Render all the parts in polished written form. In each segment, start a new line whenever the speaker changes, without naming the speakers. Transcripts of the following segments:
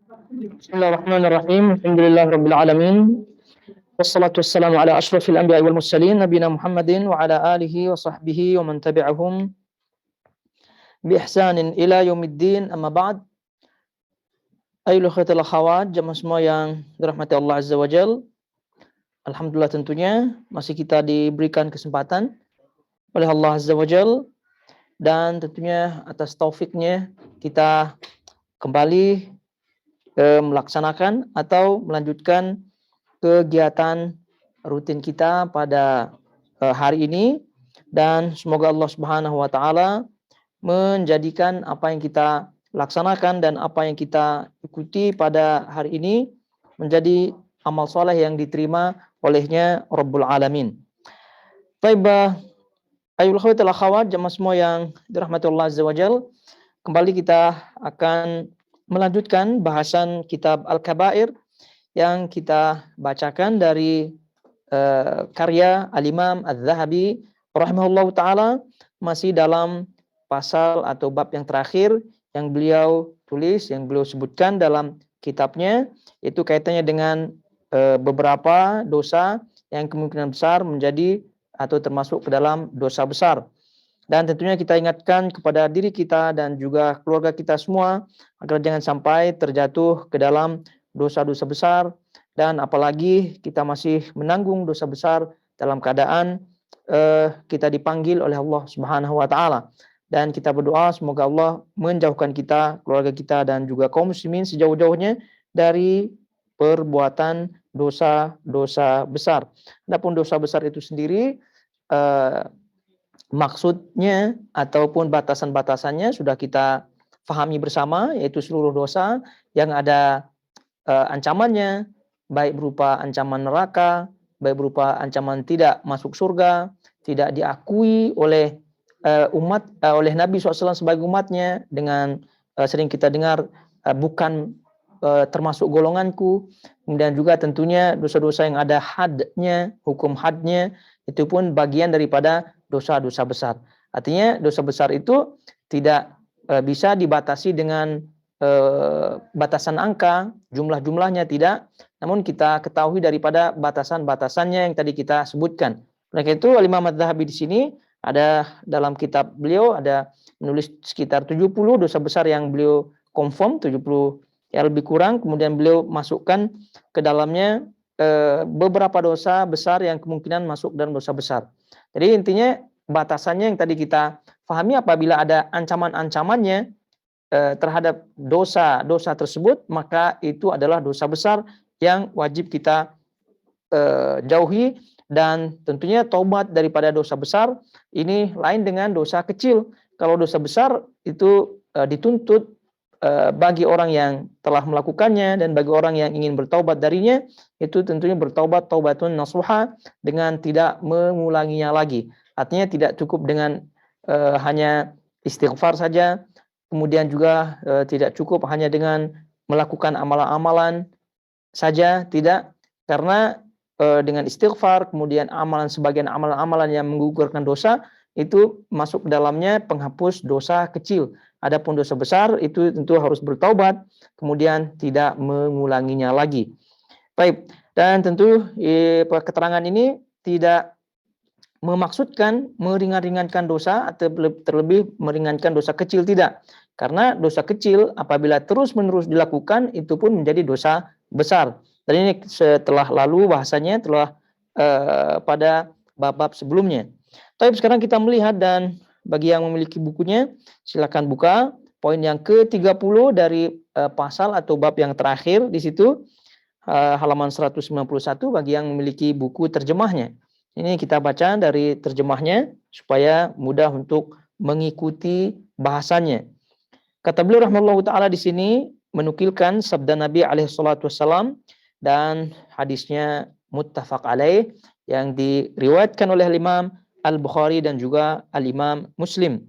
Bismillahirrahmanirrahim. Alhamdulillahirabbil alamin. Wassalatu wassalamu ala asyrafil anbiya'i wal mursalin nabiyina Muhammadin wa ala alihi wa sahbihi wa man tabi'ahum bi ihsanin ila yaumiddin. Amma ba'd. Ayyuhal akhwatul akhawat, jemaah semua yang dirahmati Allah Azza wa Jal. Alhamdulillah tentunya masih kita diberikan kesempatan oleh Allah Azza wa Jal, dan tentunya atas taufiknya kita kembali melaksanakan atau melanjutkan kegiatan rutin kita pada hari ini, dan semoga Allah Subhanahu wa taala menjadikan apa yang kita laksanakan dan apa yang kita ikuti pada hari ini menjadi amal soleh yang diterima olehnya Rabbul Alamin. Baik, ayyuhal akhwatul akhawat, jemaah semua yang dirahmati Allah Azza wa Jal, kembali kita akan melanjutkan bahasan kitab Al-Kabair yang kita bacakan dari karya Al-Imam Adz-Dzahabi rahimahullahu taala, masih dalam pasal atau bab yang terakhir yang beliau tulis, yang beliau sebutkan dalam kitabnya, itu kaitannya dengan beberapa dosa yang kemungkinan besar menjadi atau termasuk ke dalam dosa besar. Dan tentunya kita ingatkan kepada diri kita dan juga keluarga kita semua agar jangan sampai terjatuh ke dalam dosa-dosa besar, dan apalagi kita masih menanggung dosa besar dalam keadaan kita dipanggil oleh Allah Subhanahu wa taala. Dan kita berdoa semoga Allah menjauhkan kita, keluarga kita dan juga kaum muslimin sejauh-jauhnya dari perbuatan dosa-dosa besar. Adapun dosa besar itu sendiri, maksudnya ataupun batasan-batasannya sudah kita fahami bersama, yaitu seluruh dosa yang ada ancamannya, baik berupa ancaman neraka, baik berupa ancaman tidak masuk surga, tidak diakui oleh oleh Nabi SAW sebagai umatnya, dengan sering kita dengar bukan termasuk golonganku. Kemudian juga tentunya dosa-dosa yang ada hadnya, hukum hadnya, itu pun bagian daripada dosa-dosa besar. Artinya dosa besar itu tidak bisa dibatasi dengan batasan angka, jumlah-jumlahnya tidak, namun kita ketahui daripada batasan-batasannya yang tadi kita sebutkan. Oleh itu Imam Adz-Dzahabi di sini ada dalam kitab beliau ada menulis sekitar 70 dosa besar yang beliau confirm, 70 ya lebih kurang, kemudian beliau masukkan ke dalamnya beberapa dosa besar yang kemungkinan masuk dalam dosa besar. Jadi intinya batasannya yang tadi kita pahami, apabila ada ancaman-ancamannya terhadap dosa-dosa tersebut, maka itu adalah dosa besar yang wajib kita jauhi. Dan tentunya taubat daripada dosa besar ini lain dengan dosa kecil. Kalau dosa besar itu dituntut bagi orang yang telah melakukannya dan bagi orang yang ingin bertaubat darinya, itu tentunya bertaubat taubatun nasuha, dengan tidak mengulanginya lagi. Artinya tidak cukup dengan hanya istighfar saja, kemudian juga tidak cukup hanya dengan melakukan amalan-amalan saja, tidak. Karena dengan istighfar, kemudian amalan, sebagian amalan-amalan yang menggugurkan dosa, itu masuk ke dalamnya penghapus dosa kecil. Adapun dosa besar itu tentu harus bertaubat, kemudian tidak mengulanginya lagi. Baik, dan tentu keterangan ini tidak memaksudkan meringan-ringankan dosa atau terlebih meringankan dosa kecil, tidak. Karena dosa kecil apabila terus-menerus dilakukan itu pun menjadi dosa besar. Dan ini setelah lalu bahasanya telah pada bab-bab sebelumnya. Tapi sekarang kita melihat, dan bagi yang memiliki bukunya silakan buka poin yang ke-30 dari pasal atau bab yang terakhir di situ, halaman 191 bagi yang memiliki buku terjemahnya. Ini kita baca dari terjemahnya supaya mudah untuk mengikuti bahasannya. Kata beliau rahimahullahu taala di sini menukilkan sabda Nabi alaihi salatu wasallam, dan hadisnya muttafaq alaih yang diriwayatkan oleh Imam Al-Bukhari dan juga Al-Imam Muslim.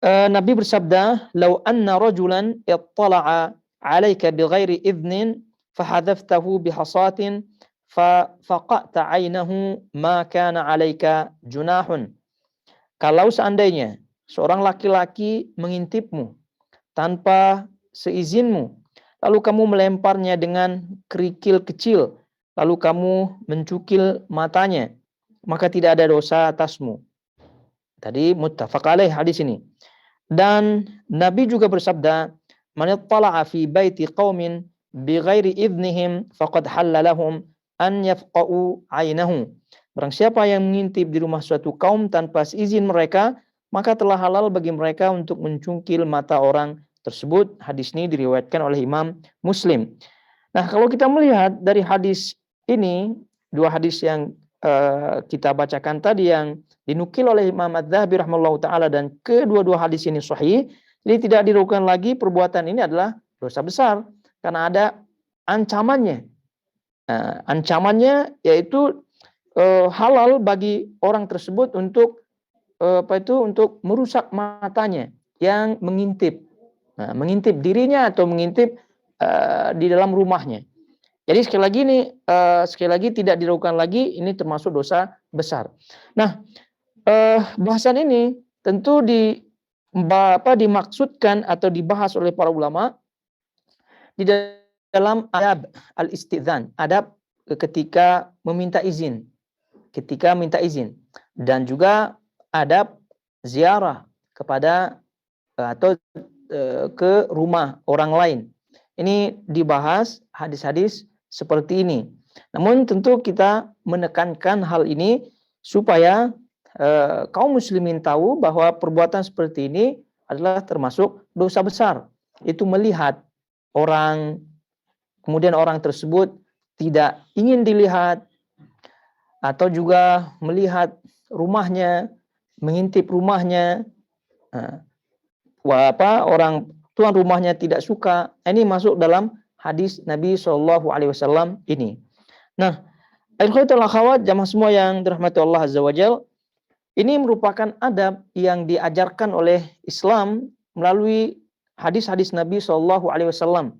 Nabi bersabda, "Lau anna rajulan ittala'a 'alaika bighairi idhnin fahadhaftahu bihasatin faqata 'ainahu ma kana 'alaika junahun." Kalau seandainya seorang laki-laki mengintipmu tanpa seizinmu, lalu kamu melemparnya dengan kerikil kecil, lalu kamu mencukil matanya, maka tidak ada dosa atasmu. Tadi muttafaq alaih hadis ini. Dan Nabi juga bersabda, "Man ittala'a fi baiti qaumin bighairi idznihim faqad halla lahum an yafqa'u 'ainahu." Barang siapa yang mengintip di rumah suatu kaum tanpa seizin mereka, maka telah halal bagi mereka untuk mencungkil mata orang tersebut. Hadis ini diriwayatkan oleh Imam Muslim. Nah, kalau kita melihat dari hadis ini, dua hadis yang kita bacakan tadi yang dinukil oleh Imam Adz-Dzahabi rahimahullahu taala, dan kedua-dua hadis ini sahih, jadi tidak diragukan lagi perbuatan ini adalah dosa besar karena ada ancamannya. Ancamannya yaitu halal bagi orang tersebut untuk untuk merusak matanya yang mengintip. Mengintip dirinya atau mengintip di dalam rumahnya. Jadi sekali lagi tidak diragukan lagi, ini termasuk dosa besar. Nah, bahasan ini tentu dimaksudkan atau dibahas oleh para ulama di dalam adab al-istizan, adab ketika meminta izin, dan juga adab ziarah kepada atau ke rumah orang lain. Ini dibahas hadis-hadis seperti ini. Namun tentu kita menekankan hal ini supaya kaum muslimin tahu bahwa perbuatan seperti ini adalah termasuk dosa besar. Itu melihat orang, kemudian orang tersebut tidak ingin dilihat, atau juga melihat rumahnya, mengintip rumahnya, orang tuan rumahnya tidak suka. Ini masuk dalam hadis Nabi SAW ini. Nah, ikhwatul akhwat, jamaah semua yang dirahmati Allah Azza wa Jalla, ini merupakan adab yang diajarkan oleh Islam melalui hadis-hadis Nabi SAW.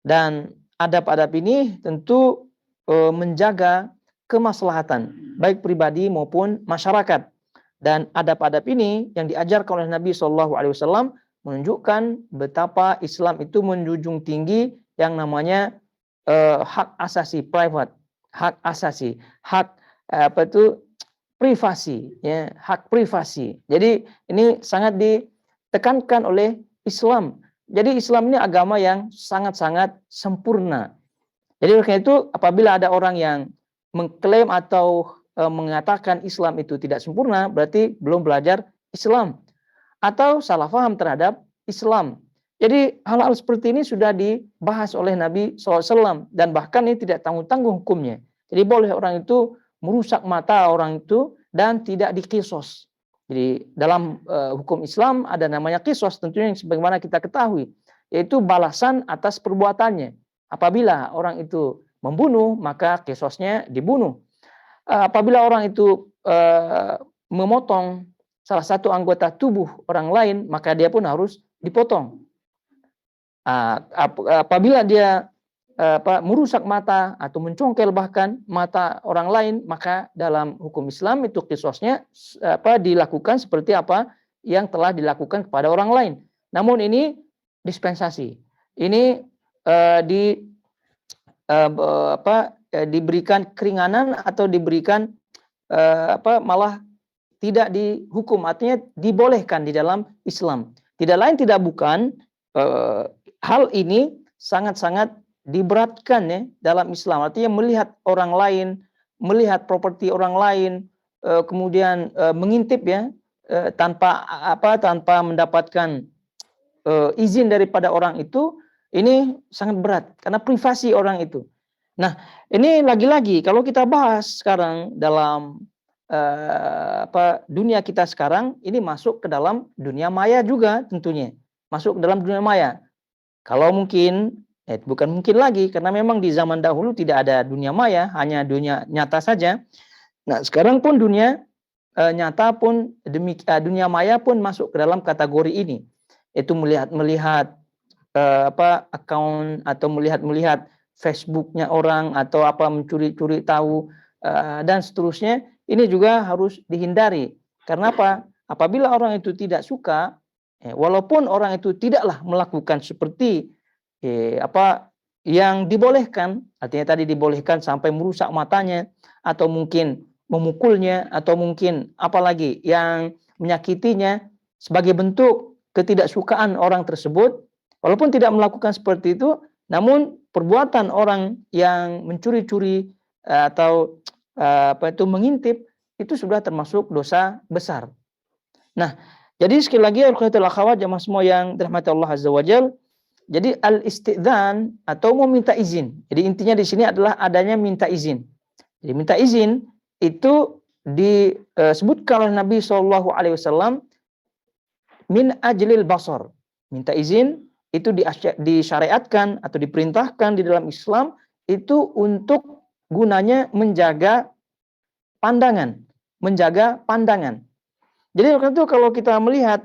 Dan adab-adab ini tentu menjaga kemaslahatan baik pribadi maupun masyarakat. Dan adab-adab ini yang diajarkan oleh Nabi SAW menunjukkan betapa Islam itu menjunjung tinggi yang namanya hak asasi private, hak asasi, hak privasi, ya, hak privasi. Jadi ini sangat ditekankan oleh Islam. Jadi Islam ini agama yang sangat-sangat sempurna. Jadi karena itu apabila ada orang yang mengklaim atau mengatakan Islam itu tidak sempurna, berarti belum belajar Islam atau salah paham terhadap Islam. Jadi hal-hal seperti ini sudah dibahas oleh Nabi SAW, dan bahkan ini tidak tanggung-tanggung hukumnya. Jadi boleh orang itu merusak mata orang itu dan tidak dikisos. Jadi dalam hukum Islam ada namanya kisos, tentunya yang sebagaimana kita ketahui, yaitu balasan atas perbuatannya. Apabila orang itu membunuh, maka kisosnya dibunuh. Apabila orang itu memotong salah satu anggota tubuh orang lain, maka dia pun harus dipotong. Apabila dia merusak mata atau mencongkel bahkan mata orang lain, maka dalam hukum Islam itu kisosnya dilakukan seperti apa yang telah dilakukan kepada orang lain. Namun ini dispensasi. Ini diberikan keringanan atau diberikan malah tidak dihukum, artinya dibolehkan di dalam Islam. Tidak lain tidak bukan hal ini sangat-sangat diberatkan ya dalam Islam. Artinya melihat orang lain, melihat properti orang lain, kemudian mengintip ya tanpa mendapatkan izin daripada orang itu, ini sangat berat karena privasi orang itu. Nah, ini lagi-lagi kalau kita bahas sekarang dalam dunia kita sekarang, ini masuk ke dalam dunia maya juga tentunya. Masuk ke dalam dunia maya. Kalau mungkin, bukan mungkin lagi, karena memang di zaman dahulu tidak ada dunia maya, hanya dunia nyata saja. Nah, sekarang pun dunia nyata pun dunia maya pun masuk ke dalam kategori ini. Itu melihat account atau melihat Facebooknya orang atau mencuri-curi tahu dan seterusnya. Ini juga harus dihindari. Karena apa? Apabila orang itu tidak suka, walaupun orang itu tidaklah melakukan seperti yang dibolehkan, artinya tadi dibolehkan sampai merusak matanya, atau mungkin memukulnya, atau mungkin apalagi yang menyakitinya sebagai bentuk ketidaksukaan orang tersebut, walaupun tidak melakukan seperti itu, namun perbuatan orang yang mencuri-curi atau mengintip itu sudah termasuk dosa besar. Nah, jadi sekali lagi akhwat jamaah semua yang dirahmati Allah Azza wa Jalla, jadi al-istidzan atau meminta izin. Jadi intinya di sini adalah adanya minta izin. Jadi minta izin itu disebutkan oleh Nabi SAW min ajlil basar. Minta izin itu disyariatkan atau diperintahkan di dalam Islam itu untuk gunanya menjaga pandangan, menjaga pandangan. Jadi waktu itu kalau kita melihat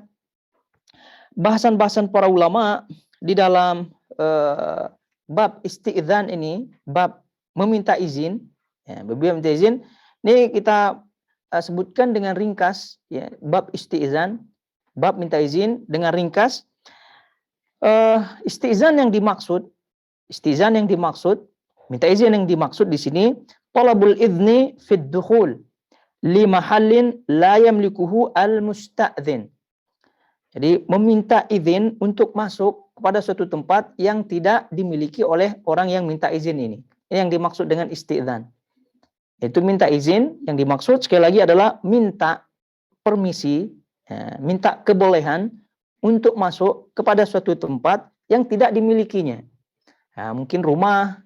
bahasan-bahasan para ulama di dalam bab isti'dzan ini, bab meminta izin, meminta izin, ini kita sebutkan dengan ringkas, ya, bab isti'dzan, bab minta izin dengan ringkas. Isti'dzan yang dimaksud, minta izin yang dimaksud di sini, talabul idzni fid dukhul li mahallin la yamlikuhu al-musta'dzin. Jadi meminta izin untuk masuk kepada suatu tempat yang tidak dimiliki oleh orang yang minta izin ini. Ini yang dimaksud dengan isti'dzan. Itu minta izin, yang dimaksud sekali lagi adalah minta permisi, minta kebolehan untuk masuk kepada suatu tempat yang tidak dimilikinya. Nah, mungkin rumah,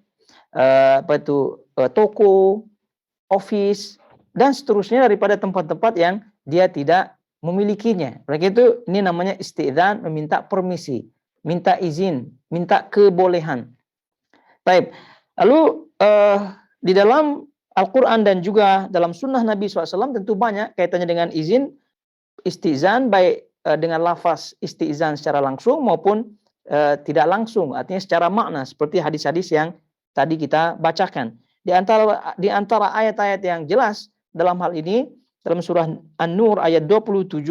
toko, office, dan seterusnya daripada tempat-tempat yang dia tidak memilikinya. Oleh itu ini namanya isti'dzan, meminta permisi, minta izin, minta kebolehan. Baik. Lalu di dalam Al-Quran dan juga dalam sunnah Nabi SAW tentu banyak kaitannya dengan izin isti'dzan, baik dengan lafaz isti'dzan secara langsung maupun tidak langsung, artinya secara makna seperti hadis-hadis yang tadi kita bacakan. Di antara ayat-ayat yang jelas dalam hal ini, dalam surah An-Nur ayat 27,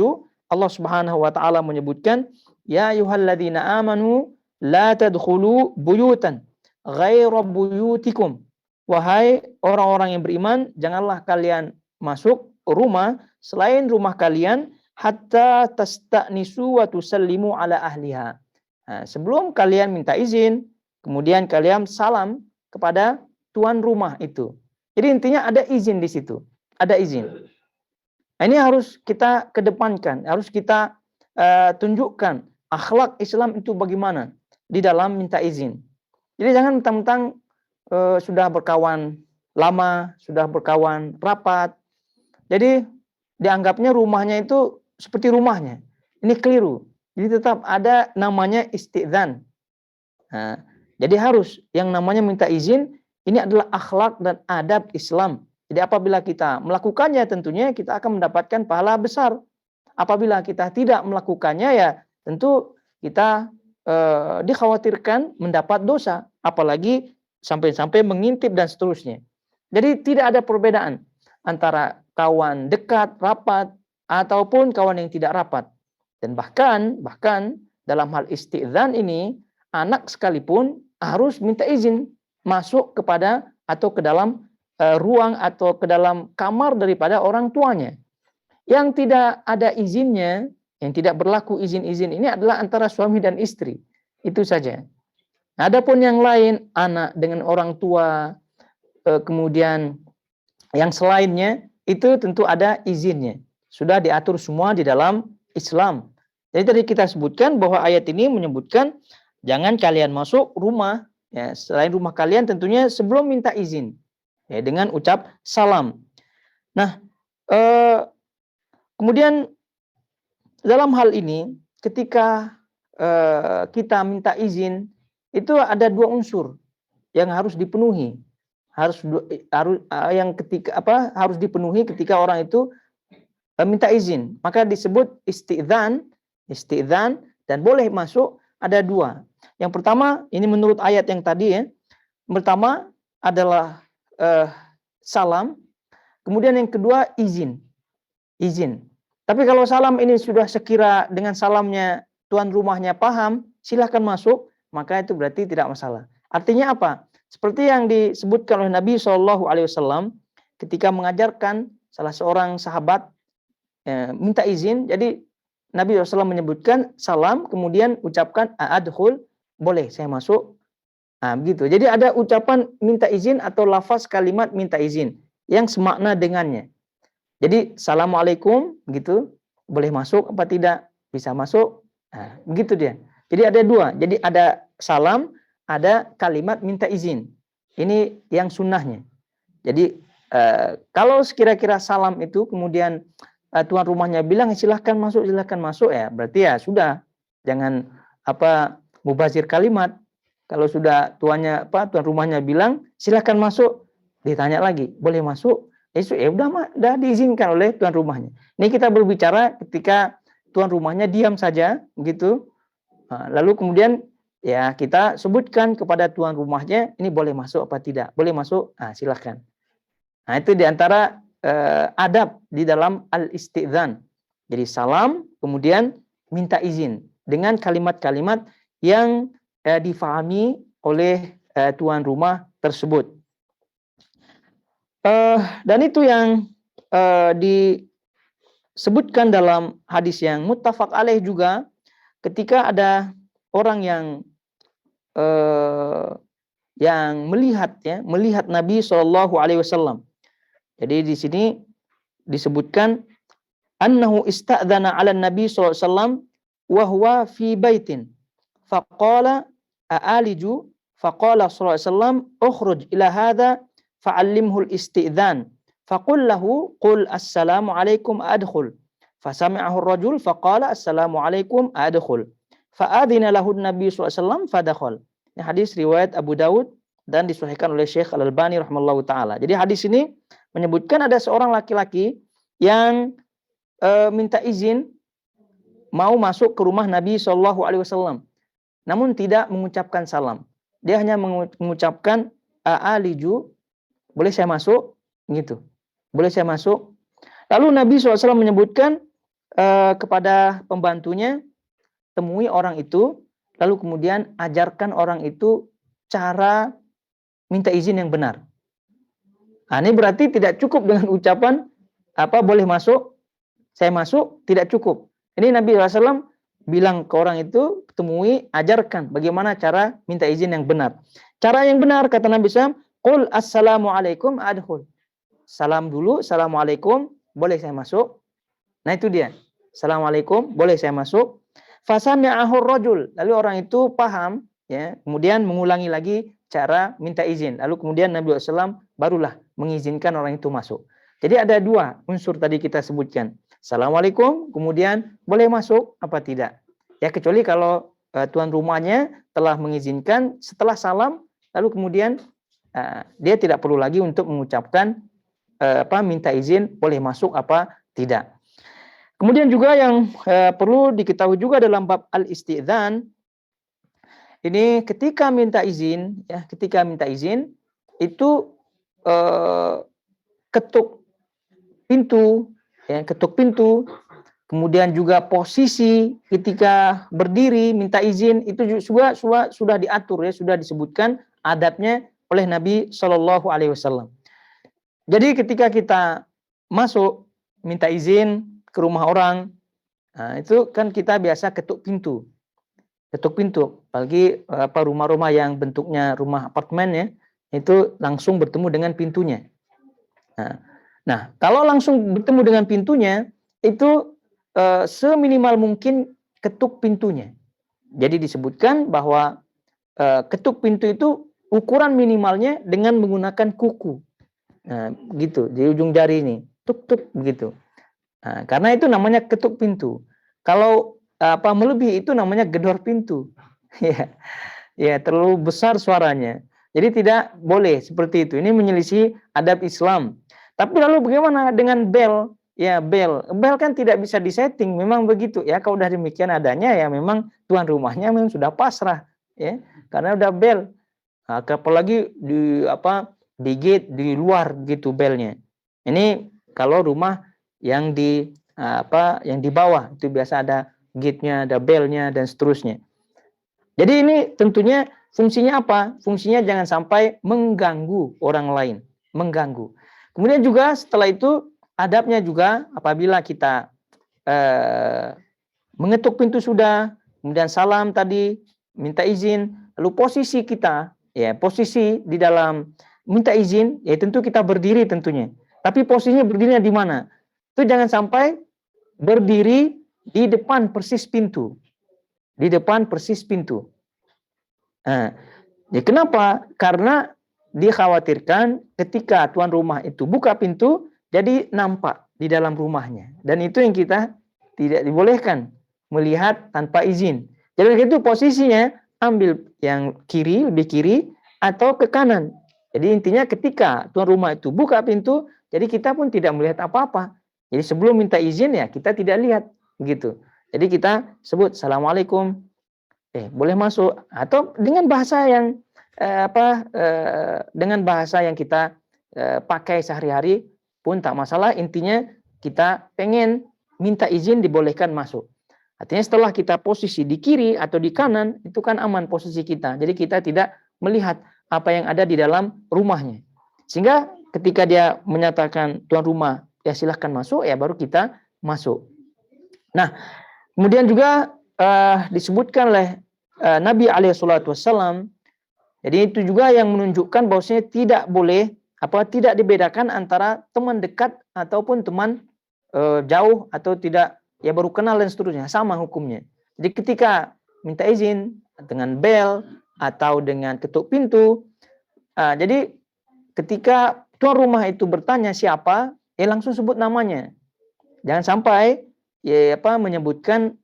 Allah Subhanahu wa taala menyebutkan, ya ayyuhalladzina amanu la tadkhulu buyutan ghaira buyutikum. Wahai orang-orang yang beriman, janganlah kalian masuk rumah selain rumah kalian hatta tasta'nisu wa tusallimu ala ahliha. Nah, sebelum kalian minta izin, kemudian kalian salam kepada tuan rumah itu. Jadi intinya ada izin di situ, ada izin. Nah, ini harus kita kedepankan, harus kita tunjukkan akhlak Islam itu bagaimana di dalam minta izin. Jadi jangan mentang-mentang sudah berkawan lama, sudah berkawan rapat, jadi dianggapnya rumahnya itu seperti rumahnya. Ini keliru. Jadi tetap ada namanya isti'dzan. Nah, jadi harus yang namanya minta izin, ini adalah akhlak dan adab Islam. Jadi apabila kita melakukannya tentunya kita akan mendapatkan pahala besar. Apabila kita tidak melakukannya ya tentu kita dikhawatirkan mendapat dosa. Apalagi sampai-sampai mengintip dan seterusnya. Jadi tidak ada perbedaan antara kawan dekat, rapat, ataupun kawan yang tidak rapat. Dan bahkan dalam hal isti'dzan ini, anak sekalipun harus minta izin masuk kepada atau ke dalam ruang atau ke dalam kamar daripada orang tuanya. Yang tidak ada izinnya, yang tidak berlaku izin-izin ini adalah antara suami dan istri. Itu saja. Adapun yang lain, anak dengan orang tua, kemudian yang selainnya, itu tentu ada izinnya. Sudah diatur semua di dalam Islam. Jadi tadi kita sebutkan bahwa ayat ini menyebutkan jangan kalian masuk rumah, ya, selain rumah kalian tentunya sebelum minta izin. Ya, dengan ucap salam. Nah, kemudian dalam hal ini ketika kita minta izin itu ada dua unsur yang harus dipenuhi. Harus dipenuhi ketika orang itu minta izin. Maka disebut isti'dzan dan boleh masuk ada dua. Yang pertama ini menurut ayat yang tadi ya. Pertama adalah salam, kemudian yang kedua izin. Tapi kalau salam ini sudah sekira dengan salamnya tuan rumahnya paham, silahkan masuk. maka itu berarti tidak masalah. Artinya apa? Seperti yang disebutkan oleh Nabi SAW ketika mengajarkan salah seorang sahabat minta izin. Jadi Nabi SAW menyebutkan salam, kemudian ucapkan adkhul, boleh saya masuk. Nah, begitu. Jadi ada ucapan minta izin atau lafaz kalimat minta izin yang semakna dengannya. Jadi assalamualaikum gitu, boleh masuk apa tidak? Bisa masuk. Nah, begitu dia. Jadi ada dua. Jadi ada salam, ada kalimat minta izin. Ini yang sunnahnya. Jadi kalau sekira-kira salam itu kemudian tuan rumahnya bilang silahkan masuk ya, berarti ya sudah, jangan mubazir kalimat. Kalau sudah tuan rumahnya bilang silahkan masuk, ditanya lagi boleh masuk, ya udah diizinkan oleh tuan rumahnya. Ini kita berbicara ketika tuan rumahnya diam saja gitu, lalu kemudian ya kita sebutkan kepada tuan rumahnya ini boleh masuk apa tidak, boleh masuk, silahkan. Nah itu diantara adab di dalam al-istidzan. Jadi salam, kemudian minta izin dengan kalimat-kalimat yang difahami oleh tuan rumah tersebut. Dan itu yang disebutkan dalam hadis yang muttafaq alaih juga, ketika ada orang yang melihat Nabi SAW. Jadi di sini disebutkan annahu ista'dzana 'ala Nabi SAW wa huwa fi baitin faqala a'aliju faqala sallallahu alaihi wasallam ukhruj ila hadha fa'allimhu al-isti'dzan faqul lahu qul assalamu alaikum adkhul fasami'ahu ar-rajul faqala assalamu alaikum adkhul fa'adhina lahu an-nabi sallallahu alaihi wasallam fadakhal. Ini hadis riwayat Abu Daud dan disahihkan oleh Syekh Al-Albani rahimallahu taala. Jadi hadis ini menyebutkan ada seorang laki-laki yang minta izin mau masuk ke rumah Nabi SAW, namun tidak mengucapkan salam. Dia hanya mengucapkan a'aliju, boleh saya masuk, gitu. Boleh saya masuk. Lalu Nabi SAW menyebutkan kepada pembantunya, temui orang itu, lalu kemudian ajarkan orang itu cara minta izin yang benar. Nah, ini berarti tidak cukup dengan ucapan boleh masuk, saya masuk, tidak cukup. Ini Nabi SAW bilang ke orang itu, temui, ajarkan bagaimana cara minta izin yang benar. Cara yang benar, kata Nabi SAW, qul assalamualaikum adkhul. Salam dulu, assalamualaikum, boleh saya masuk. Nah itu dia, assalamualaikum, boleh saya masuk. Fasami'ahu rajul, lalu orang itu paham, ya, kemudian mengulangi lagi cara minta izin. Lalu kemudian Nabi SAW barulah mengizinkan orang itu masuk. Jadi ada dua unsur tadi kita sebutkan. Assalamualaikum, kemudian boleh masuk apa tidak. Ya kecuali kalau tuan rumahnya telah mengizinkan setelah salam, lalu kemudian dia tidak perlu lagi untuk mengucapkan minta izin boleh masuk apa tidak. Kemudian juga yang perlu diketahui juga dalam bab al-istidzan, ini ketika minta izin, ya ketika minta izin itu ketuk pintu, ya ketuk pintu, kemudian juga posisi ketika berdiri minta izin itu juga sudah diatur, ya sudah disebutkan adabnya oleh Nabi Shallallahu Alaihi Wasallam. Jadi ketika kita masuk minta izin ke rumah orang, nah itu kan kita biasa ketuk pintu, apalagi rumah-rumah yang bentuknya rumah apartemen ya, itu langsung bertemu dengan pintunya. Nah, kalau langsung bertemu dengan pintunya, itu seminimal mungkin ketuk pintunya. Jadi disebutkan bahwa ketuk pintu itu ukuran minimalnya dengan menggunakan kuku. Nah, gitu, di ujung jari ini, tuk-tuk begitu. Nah, karena itu namanya ketuk pintu. Kalau melebihi itu namanya gedor pintu. ya, terlalu besar suaranya. Jadi tidak boleh seperti itu. Ini menyelisih adab Islam. Tapi lalu bagaimana dengan bel? Ya bel kan tidak bisa disetting, memang begitu ya. Kalau udah demikian adanya ya memang tuan rumahnya memang sudah pasrah ya, karena udah bel. Nah, apalagi di gate di luar gitu belnya. Ini kalau rumah yang di yang di bawah itu biasa ada gate-nya, ada belnya dan seterusnya. Jadi ini tentunya fungsinya apa? Fungsinya jangan sampai mengganggu orang lain, mengganggu. Kemudian juga setelah itu adabnya juga apabila kita mengetuk pintu sudah, kemudian salam tadi, minta izin, lalu posisi kita, ya posisi di dalam minta izin, ya tentu kita berdiri tentunya. Tapi posisinya berdirinya di mana? Itu jangan sampai berdiri di depan persis pintu. Di depan persis pintu. Nah, ya kenapa? Karena dikhawatirkan ketika tuan rumah itu buka pintu, jadi nampak di dalam rumahnya. Dan itu yang kita tidak dibolehkan, melihat tanpa izin. Jadi itu posisinya ambil yang kiri, lebih kiri, atau ke kanan. Jadi intinya ketika tuan rumah itu buka pintu, jadi kita pun tidak melihat apa-apa. Jadi sebelum minta izin ya kita tidak lihat gitu. Jadi kita sebut Assalamualaikum, boleh masuk, atau dengan bahasa yang dengan bahasa yang kita pakai sehari-hari pun tak masalah. Intinya kita pengen minta izin dibolehkan masuk. Artinya setelah kita posisi di kiri atau di kanan, itu kan aman posisi kita. Jadi kita tidak melihat apa yang ada di dalam rumahnya. Sehingga ketika dia menyatakan tuan rumah, ya silahkan masuk, ya baru kita masuk. Nah, kemudian juga disebutkan oleh Nabi SAW, jadi itu juga yang menunjukkan bahwasanya tidak boleh, tidak dibedakan antara teman dekat ataupun teman jauh atau tidak, ya baru kenal dan seterusnya, sama hukumnya. Jadi ketika minta izin dengan bel atau dengan ketuk pintu, jadi ketika tuan rumah itu bertanya siapa, ya langsung sebut namanya. Jangan sampai menyebutkan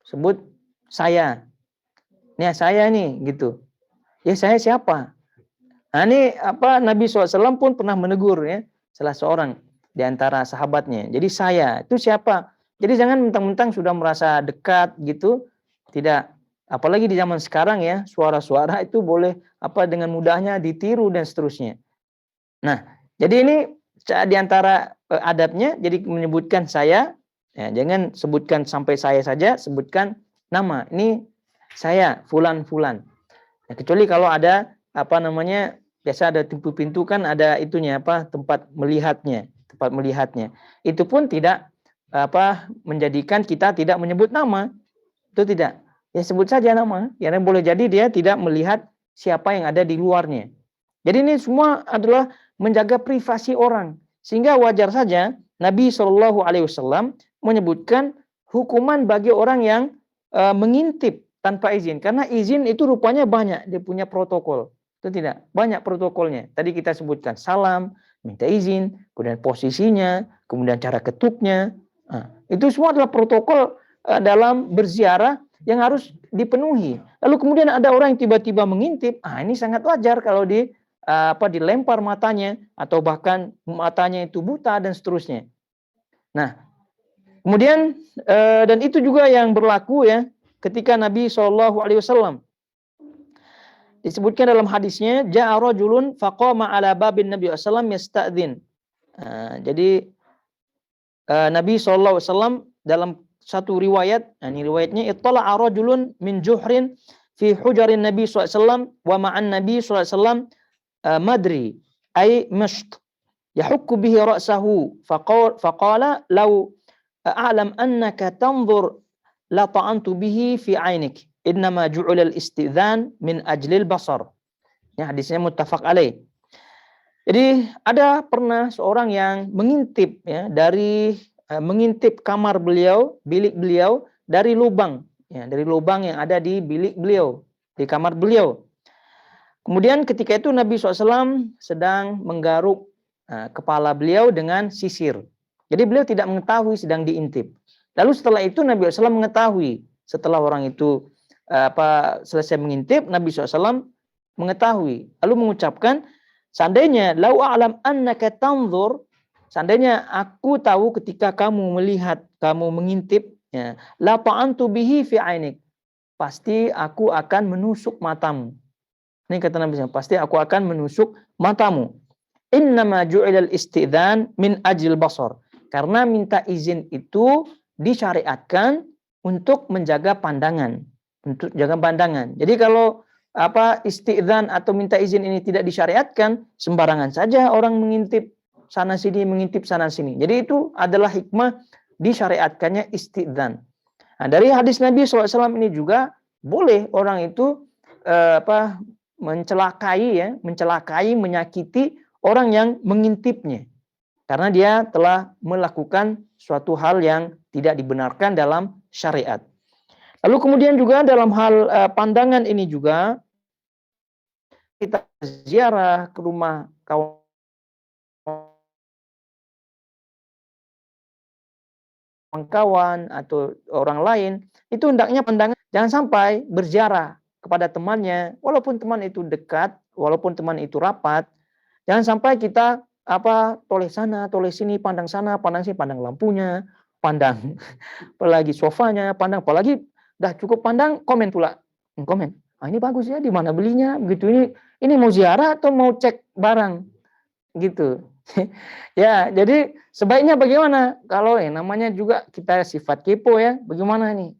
sebut saya. Nih saya nih gitu. Ya saya siapa? Nah ini Nabi SAW pun pernah menegur ya salah seorang di antara sahabatnya. Jadi saya itu siapa? Jadi jangan mentang-mentang sudah merasa dekat gitu, tidak. Apalagi di zaman sekarang ya, suara-suara itu boleh dengan mudahnya ditiru dan seterusnya. Nah, jadi ini di antara adabnya, jadi menyebutkan saya, ya, jangan sebutkan sampai saya saja, sebutkan nama. Ini saya fulan-fulan. Ya, kecuali kalau ada biasa ada pintu kan ada itunya tempat melihatnya. Itu pun tidak menjadikan kita tidak menyebut nama. Itu tidak. Ya sebut saja nama. Ya boleh jadi dia tidak melihat siapa yang ada di luarnya. Jadi ini semua adalah menjaga privasi orang. Sehingga wajar saja Nabi SAW menyebutkan hukuman bagi orang yang mengintip tanpa izin. Karena izin itu rupanya banyak. Dia punya protokol. Itu tidak. Banyak protokolnya. Tadi kita sebutkan salam, minta izin, kemudian posisinya, kemudian cara ketuknya. Nah, itu semua adalah protokol dalam berziarah yang harus dipenuhi. Lalu kemudian ada orang yang tiba-tiba mengintip. Ini sangat wajar kalau dilempar matanya atau bahkan matanya itu buta dan seterusnya. Nah, kemudian dan itu juga yang berlaku ya ketika Nabi SAW disebutkan dalam hadisnya, ja'a rajulun faqama ala babin Nabi SAW yasta'dzin. Jadi Nabi SAW dalam satu riwayat, ini riwayatnya, ittala'a rajulun min juhrin fi hujarin Nabi SAW wa ma'an Nabi SAW madri ay masht yahukku bihi ra'sahu faqala law a'lam annaka tanzur la ta'antu bihi fi ainik innama ju'ulal istidhan min ajlil basar. Ya, hadisnya muttafaq alaih. Jadi ada pernah seorang yang mengintip ya mengintip kamar beliau, bilik beliau dari lubang yang ada di bilik beliau, di kamar beliau. Kemudian ketika itu Nabi SAW sedang menggaruk kepala beliau dengan sisir. Jadi beliau tidak mengetahui sedang diintip. Lalu setelah itu Nabi SAW mengetahui. Setelah orang itu selesai mengintip, Nabi SAW mengetahui. Lalu mengucapkan, seandainya lau a'lam annaka tanzur, seandainya aku tahu ketika kamu melihat, kamu mengintip, ya, la ta'antu bihi fi ainik, pasti aku akan menusuk matamu. Ini kata Nabi SAW, pasti aku akan menusuk matamu. Innama ju'ilal istidhan min ajil basar. Karena minta izin itu disyariatkan untuk menjaga pandangan. untuk jaga pandangan. Jadi kalau isti'dzan atau minta izin ini tidak disyariatkan, sembarangan saja orang mengintip sana sini, mengintip sana sini. Jadi itu adalah hikmah disyariatkannya isti'dzan. Nah, dari hadis Nabi SAW ini juga boleh orang itu mencelakai, menyakiti orang yang mengintipnya. Karena dia telah melakukan suatu hal yang tidak dibenarkan dalam syariat. Lalu kemudian juga dalam hal pandangan ini juga kita ziarah ke rumah kawan-kawan atau orang lain, itu hendaknya pandangan jangan sampai berziarah kepada temannya, walaupun teman itu dekat, walaupun teman itu rapat, jangan sampai kita toleh sana, toleh sini, pandang sana, pandang sini, pandang lampunya, pandang apalagi sofanya, pandang apalagi dah cukup pandang, komen pula. Komen. Ah, ini bagus ya, di mana belinya? Begitu ini mau ziarah atau mau cek barang? Gitu. Ya, jadi sebaiknya bagaimana? Kalau namanya juga kita sifat kepo ya, bagaimana nih?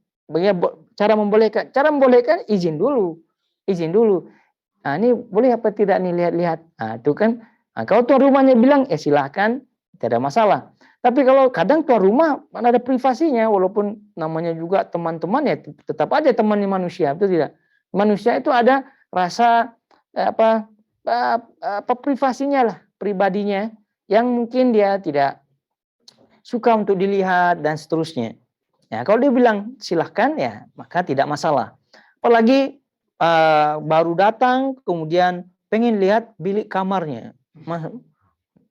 Cara membolehkan? Cara membolehkan izin dulu. Izin dulu. Nah, ini boleh apa tidak nih lihat-lihat? Nah, itu kan. Nah, kalau tuan rumahnya bilang, silahkan, tidak ada masalah. Tapi kalau kadang tuan rumah mana ada privasinya, walaupun namanya juga teman-teman ya tetap aja temannya manusia, itu tidak. Manusia itu ada rasa privasinya lah, pribadinya yang mungkin dia tidak suka untuk dilihat dan seterusnya. Ya, kalau dia bilang silahkan ya maka tidak masalah. Apalagi baru datang kemudian pengen lihat bilik kamarnya.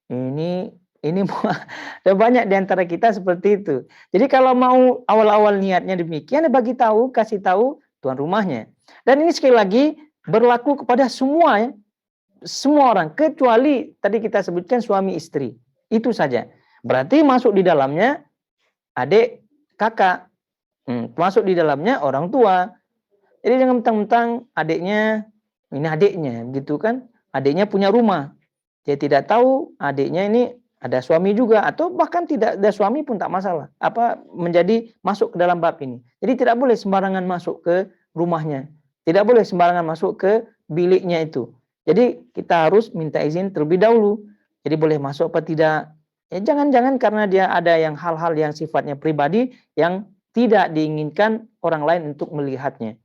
Ini ada banyak di antara kita seperti itu. Jadi kalau mau awal-awal niatnya demikian, kasih tahu tuan rumahnya. Dan ini sekali lagi berlaku kepada semua ya. Semua orang, kecuali tadi kita sebutkan suami istri. Itu saja. Berarti masuk di dalamnya adik, kakak. Masuk di dalamnya orang tua. Jadi jangan mentang-mentang adiknya, ini adiknya gitu kan. Adiknya punya rumah. Dia tidak tahu adiknya ini ada suami juga. Atau bahkan tidak ada suami pun tak masalah. Menjadi masuk ke dalam bab ini. Jadi tidak boleh sembarangan masuk ke rumahnya. Tidak boleh sembarangan masuk ke biliknya itu. Jadi kita harus minta izin terlebih dahulu. Jadi boleh masuk apa tidak. Ya jangan-jangan karena dia ada yang hal-hal yang sifatnya pribadi yang tidak diinginkan orang lain untuk melihatnya.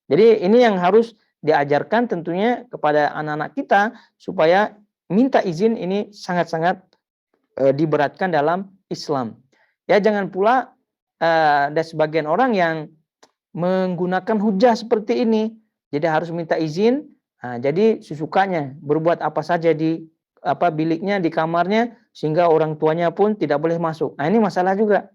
Jadi ini yang harus diajarkan tentunya kepada anak-anak kita supaya minta izin ini sangat-sangat diberatkan dalam Islam. Ya jangan pula ada sebagian orang yang menggunakan hujah seperti ini. Jadi harus minta izin. Nah, jadi sesukanya berbuat apa saja di biliknya, di kamarnya, sehingga orang tuanya pun tidak boleh masuk. Nah ini masalah juga.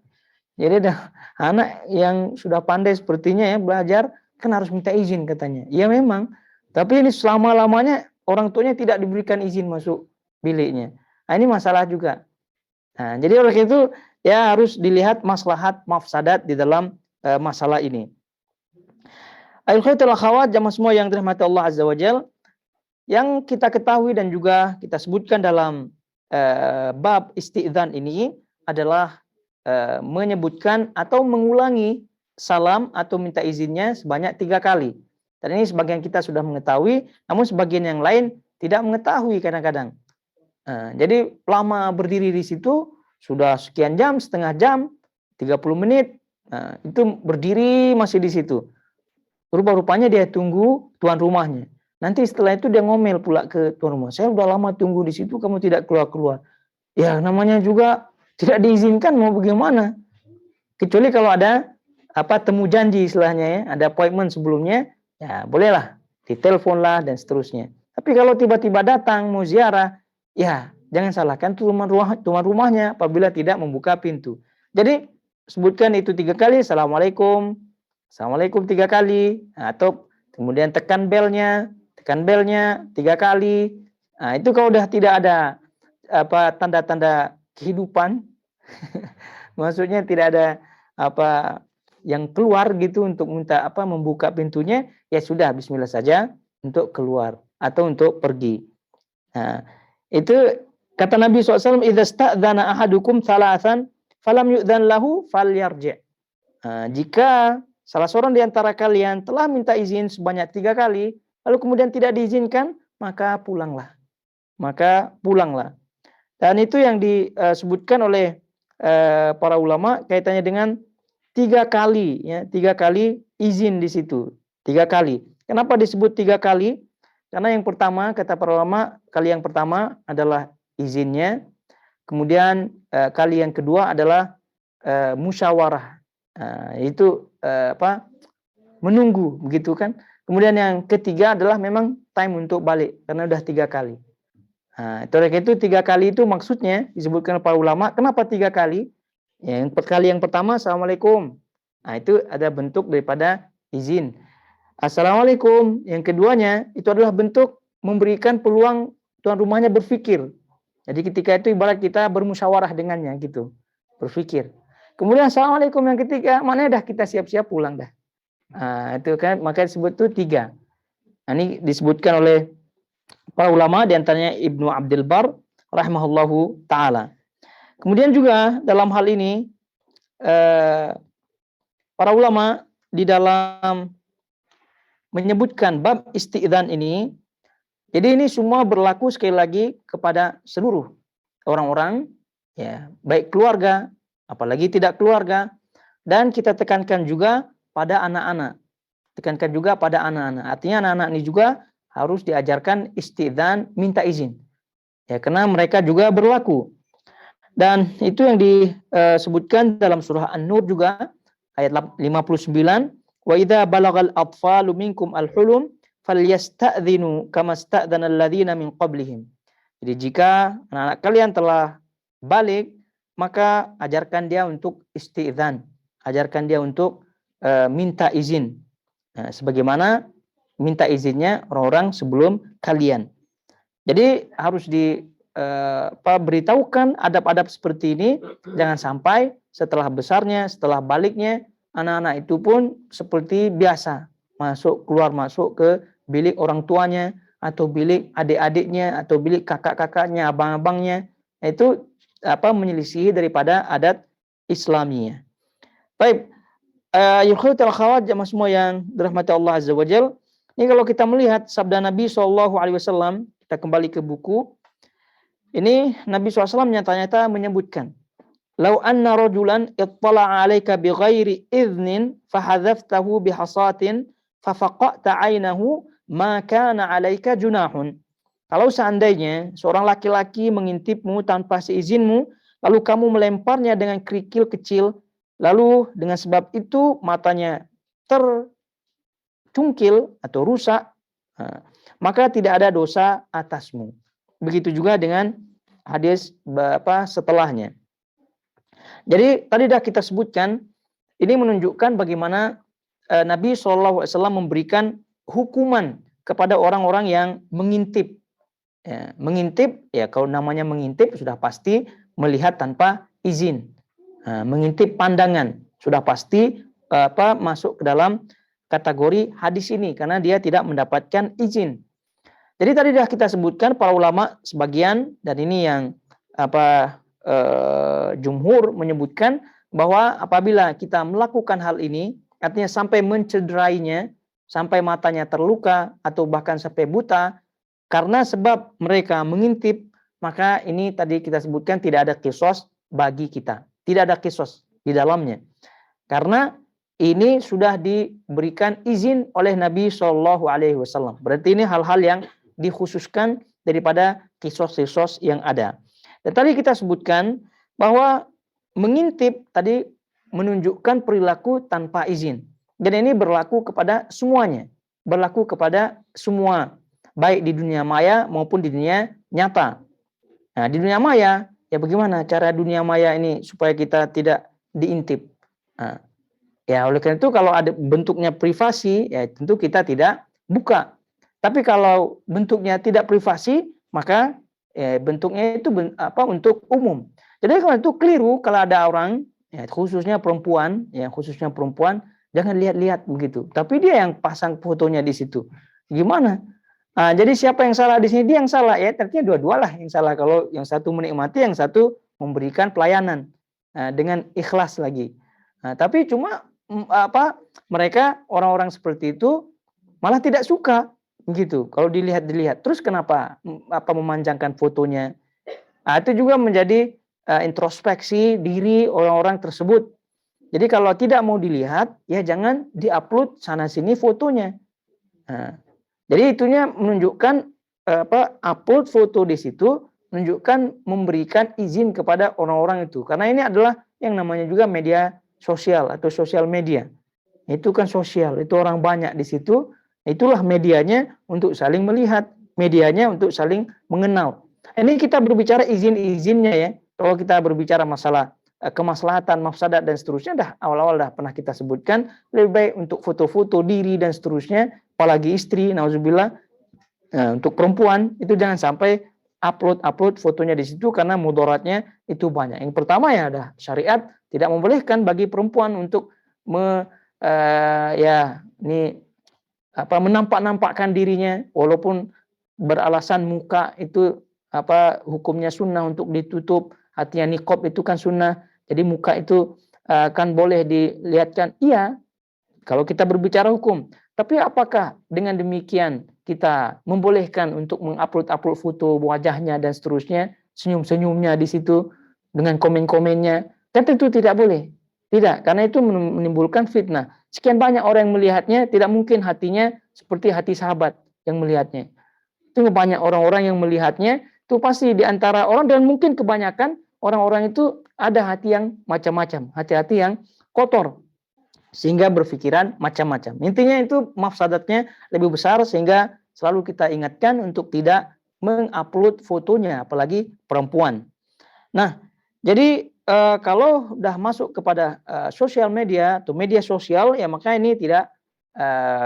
Jadi anak yang sudah pandai sepertinya ya belajar kan harus minta izin katanya. Ya memang, tapi ini selama-lamanya orang tuanya tidak diberikan izin masuk biliknya. Nah ini masalah juga. Nah jadi oleh itu ya harus dilihat maslahat mafsadat di dalam masalah ini. Al-Khaitul Akhawat, jamaah semua yang dirahmati Allah Azza wa Jalla, yang kita ketahui dan juga kita sebutkan dalam bab isti'dzan ini adalah menyebutkan atau mengulangi salam atau minta izinnya sebanyak 3 kali. Dan ini sebagian kita sudah mengetahui, namun sebagian yang lain tidak mengetahui kadang-kadang. Jadi lama berdiri di situ, sudah sekian jam, setengah jam, 30 menit, itu berdiri masih di situ. Rupa-rupanya dia tunggu tuan rumahnya. Nanti setelah itu dia ngomel pula ke tuan rumah. Saya udah lama tunggu di situ, kamu tidak keluar-keluar. Ya namanya juga tidak diizinkan, mau bagaimana? Kecuali kalau ada temu janji istilahnya ya, ada appointment sebelumnya, ya bolehlah, ditelepon lah dan seterusnya. Tapi kalau tiba-tiba datang mau ziarah, ya jangan salahkan tuan rumahnya apabila tidak membuka pintu. Jadi sebutkan itu 3 kali, Assalamualaikum 3 kali, atau kemudian tekan belnya 3 kali. Nah, itu kalau udah tidak ada tanda-tanda kehidupan, maksudnya tidak ada yang keluar gitu untuk minta membuka pintunya, ya sudah bismillah saja untuk keluar atau untuk pergi. Nah, itu kata Nabi SAW, idza sta'dzana ahadukum thalathan falam yu'dzan lahu falyarji'. Jika salah seorang di antara kalian telah minta izin sebanyak 3 kali, lalu kemudian tidak diizinkan, maka pulanglah. Maka pulanglah. Dan itu yang disebutkan oleh para ulama kaitannya dengan 3 kali, ya, 3 kali izin di situ, 3 kali. Kenapa disebut 3 kali? Karena yang pertama, kata para ulama, kali yang pertama adalah izinnya, kemudian kali yang kedua adalah musyawarah. Itu menunggu, begitu kan. Kemudian yang ketiga adalah memang time untuk balik, karena udah 3 kali. Itu 3 kali itu maksudnya disebutkan para ulama. Kenapa 3 kali? Yang kali yang pertama, Assalamualaikum. Itu ada bentuk daripada izin. Assalamualaikum. Yang keduanya itu adalah bentuk memberikan peluang tuan rumahnya berpikir. Jadi ketika itu ibarat kita bermusyawarah dengannya gitu, berpikir. Kemudian Assalamualaikum yang ketiga, mana dah kita siap-siap pulang dah. Itu kan maka disebut itu 3. Ini disebutkan oleh para ulama, di antaranya Ibnu Abdul Bar rahimahullahu taala. Kemudian juga dalam hal ini para ulama di dalam menyebutkan bab isti'dzan ini, jadi ini semua berlaku sekali lagi kepada seluruh orang-orang, ya, baik keluarga, apalagi tidak keluarga, dan kita tekankan juga pada anak-anak. Tekankan juga pada anak-anak. Artinya anak-anak ini juga harus diajarkan isti'dzan, minta izin. Ya, karena mereka juga berlaku. Dan itu yang disebutkan dalam surah An-Nur juga ayat 59, wa idza balagal atfalu minkum al-hulum falyasta'dzinu kama sta'dzana alladziina min qablihim. Jadi jika anak-anak kalian telah balik, maka ajarkan dia untuk isti'dzan, ajarkan dia untuk minta izin. Sebagaimana minta izinnya orang-orang sebelum kalian. Jadi harus beritahukan adab-adab seperti ini, jangan sampai setelah besarnya, setelah baliknya, anak-anak itu pun seperti biasa, keluar masuk ke bilik orang tuanya, atau bilik adik-adiknya, atau bilik kakak-kakaknya, abang-abangnya. Itu menyelisihi daripada adat Islamiyah. Baik, yukhwatul akhwat, jamaah semua yang dirahmati Allah Azza wa Jalla. Ini kalau kita melihat sabda Nabi SAW, kita kembali ke buku. Ini Nabi SAW nyata-nyata menyebutkan, "Lau anna rajulan ittala'a 'alaika bighairi idznin fahadzaftahu bihasatin fafaqa'ta 'ainahu ma kana 'alaika junahun." Kalau seandainya seorang laki-laki mengintipmu tanpa seizinmu, lalu kamu melemparnya dengan kerikil kecil, lalu dengan sebab itu matanya tercungkil atau rusak, maka tidak ada dosa atasmu. Begitu juga dengan hadis setelahnya. Jadi tadi dah kita sebutkan, ini menunjukkan bagaimana Nabi SAW memberikan hukuman kepada orang-orang yang mengintip. Ya, mengintip, ya kalau namanya mengintip sudah pasti melihat tanpa izin. Mengintip pandangan sudah pasti masuk ke dalam kategori hadis ini karena dia tidak mendapatkan izin. Jadi tadi sudah kita sebutkan para ulama sebagian, dan ini yang jumhur menyebutkan bahwa apabila kita melakukan hal ini, artinya sampai mencederainya, sampai matanya terluka atau bahkan sampai buta karena sebab mereka mengintip, maka ini tadi kita sebutkan tidak ada qisas bagi kita, tidak ada qisas di dalamnya, karena ini sudah diberikan izin oleh Nabi SAW. Berarti ini hal-hal yang dikhususkan daripada kisos-kisos yang ada. Dan tadi kita sebutkan bahwa mengintip tadi menunjukkan perilaku tanpa izin. Dan ini berlaku kepada semuanya. Berlaku kepada semua. Baik di dunia maya maupun di dunia nyata. Nah, di dunia maya, ya bagaimana cara dunia maya ini supaya kita tidak diintip? Ya oleh karena itu kalau ada bentuknya privasi, ya tentu kita tidak buka. Tapi kalau bentuknya tidak privasi, maka bentuknya itu untuk umum. Jadi kalau itu keliru, kalau ada orang, ya, khususnya perempuan, jangan lihat-lihat begitu. Tapi dia yang pasang fotonya di situ, gimana? Jadi siapa yang salah di sini? Dia yang salah, ya. Artinya dua-dualah yang salah. Kalau yang satu menikmati, yang satu memberikan pelayanan dengan ikhlas lagi. Tapi cuma mereka orang-orang seperti itu malah tidak suka gitu kalau dilihat. Terus kenapa memanjangkan fotonya? Nah, itu juga menjadi introspeksi diri orang-orang tersebut. Jadi kalau tidak mau dilihat, ya jangan diupload sana sini fotonya. Nah, jadi itunya menunjukkan upload foto di situ menunjukkan memberikan izin kepada orang-orang itu. Karena ini adalah yang namanya juga media sosial atau sosial media. Itu kan sosial, itu orang banyak di situ. Itulah medianya untuk saling melihat, medianya untuk saling mengenal. Ini kita berbicara izin-izinnya ya. Kalau kita berbicara masalah kemaslahatan, mafsadat dan seterusnya, awal-awal pernah kita sebutkan, lebih baik untuk foto-foto diri dan seterusnya, apalagi istri, nauzubillah. Untuk perempuan itu jangan sampai upload fotonya di situ karena mudaratnya itu banyak. Yang pertama ya ada syariat tidak membolehkan bagi perempuan untuk menampak-nampakkan dirinya walaupun beralasan muka itu hukumnya sunnah untuk ditutup, artinya niqab itu kan sunnah. Jadi muka itu kan boleh dilihatkan. Iya, kalau kita berbicara hukum. Tapi apakah dengan demikian kita membolehkan untuk mengupload foto wajahnya dan seterusnya, senyum-senyumnya di situ dengan komen-komennya? Kan tentu tidak boleh. Tidak, karena itu menimbulkan fitnah. Sekian banyak orang yang melihatnya, tidak mungkin hatinya seperti hati sahabat yang melihatnya. Itu banyak orang-orang yang melihatnya, itu pasti di antara orang, dan mungkin kebanyakan orang-orang itu ada hati yang macam-macam, hati-hati yang kotor, sehingga berpikiran macam-macam. Intinya itu mafsadatnya lebih besar, sehingga selalu kita ingatkan untuk tidak mengupload fotonya, apalagi perempuan. Nah, jadi kalau sudah masuk kepada sosial media atau media sosial, ya maka ini tidak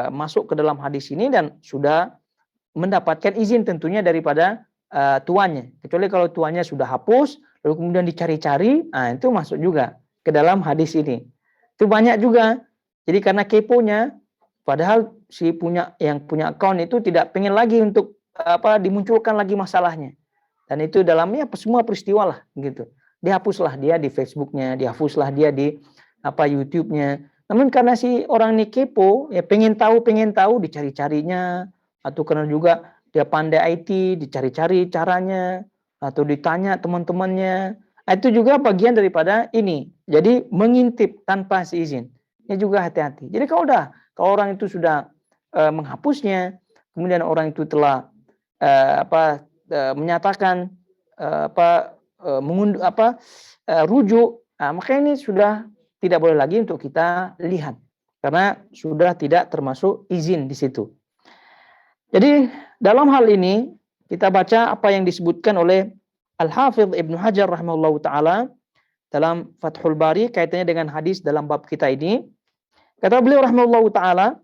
masuk ke dalam hadis ini dan sudah mendapatkan izin tentunya daripada tuannya. Kecuali kalau tuannya sudah hapus, lalu kemudian dicari-cari, nah itu masuk juga ke dalam hadis ini. Itu banyak juga. Jadi karena keponya, padahal yang punya akun itu tidak pengen lagi untuk dimunculkan lagi masalahnya. Dan itu dalamnya semua peristiwa lah gitu. Dihapuslah dia di Facebooknya, dihapuslah dia di YouTube-nya. Namun karena si orang ini kepo, ya pengen tahu dicari-carinya, atau karena juga dia pandai IT, dicari-cari caranya, atau ditanya teman-temannya. Itu juga bagian daripada ini. Jadi mengintip tanpa seizin. Ini juga hati-hati. Jadi kalau orang itu sudah menghapusnya, kemudian orang itu telah menyatakan rujuk, maka ini sudah tidak boleh lagi untuk kita lihat karena sudah tidak termasuk izin di situ. Jadi dalam hal ini kita baca apa yang disebutkan oleh Al-Hafidh Ibnu Hajar rahimahullahu taala dalam Fathul Bari kaitannya dengan hadis dalam bab kita ini. Kata beliau rahimahullahu taala,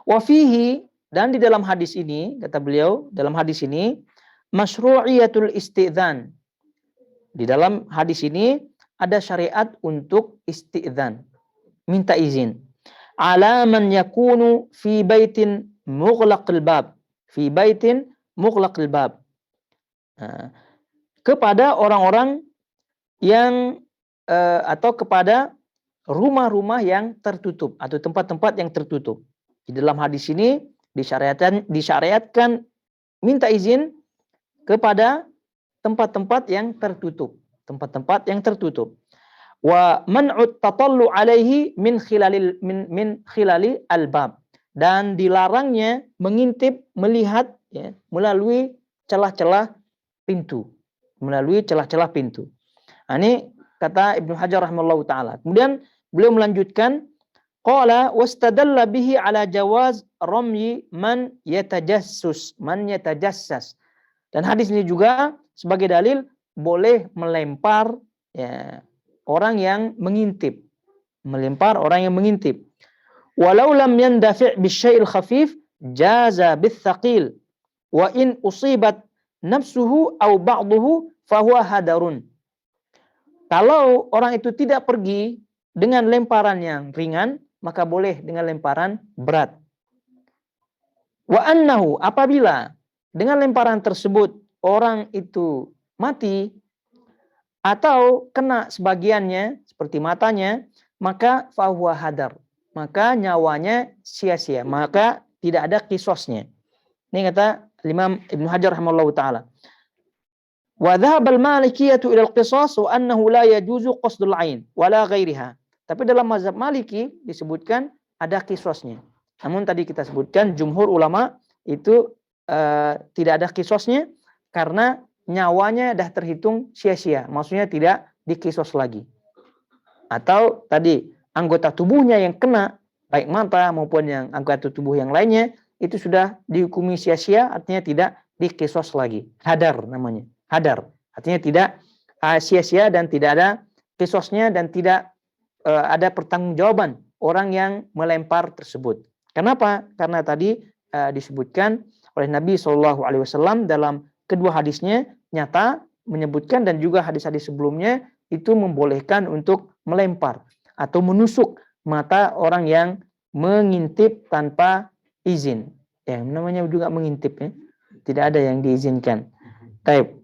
wa fihi, dan di dalam hadis ini, kata beliau, dalam hadis ini masyru'iyatul isti'dzan. Di dalam hadis ini ada syariat untuk isti'dzan, minta izin. Ala man yakunu fi baitin mughlaqil bab, fi baitin mughlaqil bab. Kepada orang-orang yang atau kepada rumah-rumah yang tertutup atau tempat-tempat yang tertutup. Di dalam hadis ini disyariatkan minta izin kepada tempat-tempat yang tertutup, tempat-tempat yang tertutup. Wa man'ut tatallu alaihi min khilali albab, dan dilarangnya mengintip, melihat ya, melalui celah-celah pintu, Nah, ini kata Ibnu Hajar rahimahullahu taala. Kemudian beliau melanjutkan, qala wastadalla bihi ala jawaz ramyi man yatajassas. Dan hadis ini juga sebagai dalil boleh melempar ya, orang yang mengintip. Walau lam yandafi' bisyai'il khafif jaza bitsaqil wa in usibat nafsuhu aw ba'duhu fahuwa hadarun. Kalau orang itu tidak pergi dengan lemparan yang ringan, maka boleh dengan lemparan berat. Wa annahu, apabila dengan lemparan tersebut orang itu mati atau kena sebagiannya seperti matanya, maka fahuwa hadar, maka nyawanya sia-sia, maka tidak ada qisasnya. Ini kata Imam Ibnu Hajar rahimahullahu taala. Wa dhahaba al-Malikiyah ila al-qisas wa annahu la yajuzu qasdul ain wala ghairiha. Tapi dalam mazhab Maliki disebutkan ada qisasnya. Namun tadi kita sebutkan jumhur ulama itu tidak ada qisasnya karena nyawanya dah terhitung sia-sia. Maksudnya tidak diqisas lagi. Atau tadi anggota tubuhnya yang kena, baik mata maupun yang anggota tubuh yang lainnya, itu sudah dihukumi sia-sia, artinya tidak diqisas lagi. Hadar namanya. Hadar. Artinya tidak sia-sia dan tidak ada qisasnya dan tidak ada pertanggungjawaban orang yang melempar tersebut. Kenapa? Karena tadi disebutkan oleh Nabi SAW dalam kedua hadisnya nyata menyebutkan dan juga hadis-hadis sebelumnya itu membolehkan untuk melempar atau menusuk mata orang yang mengintip tanpa izin. Ya, namanya juga mengintip ya. Tidak ada yang diizinkan. Baik.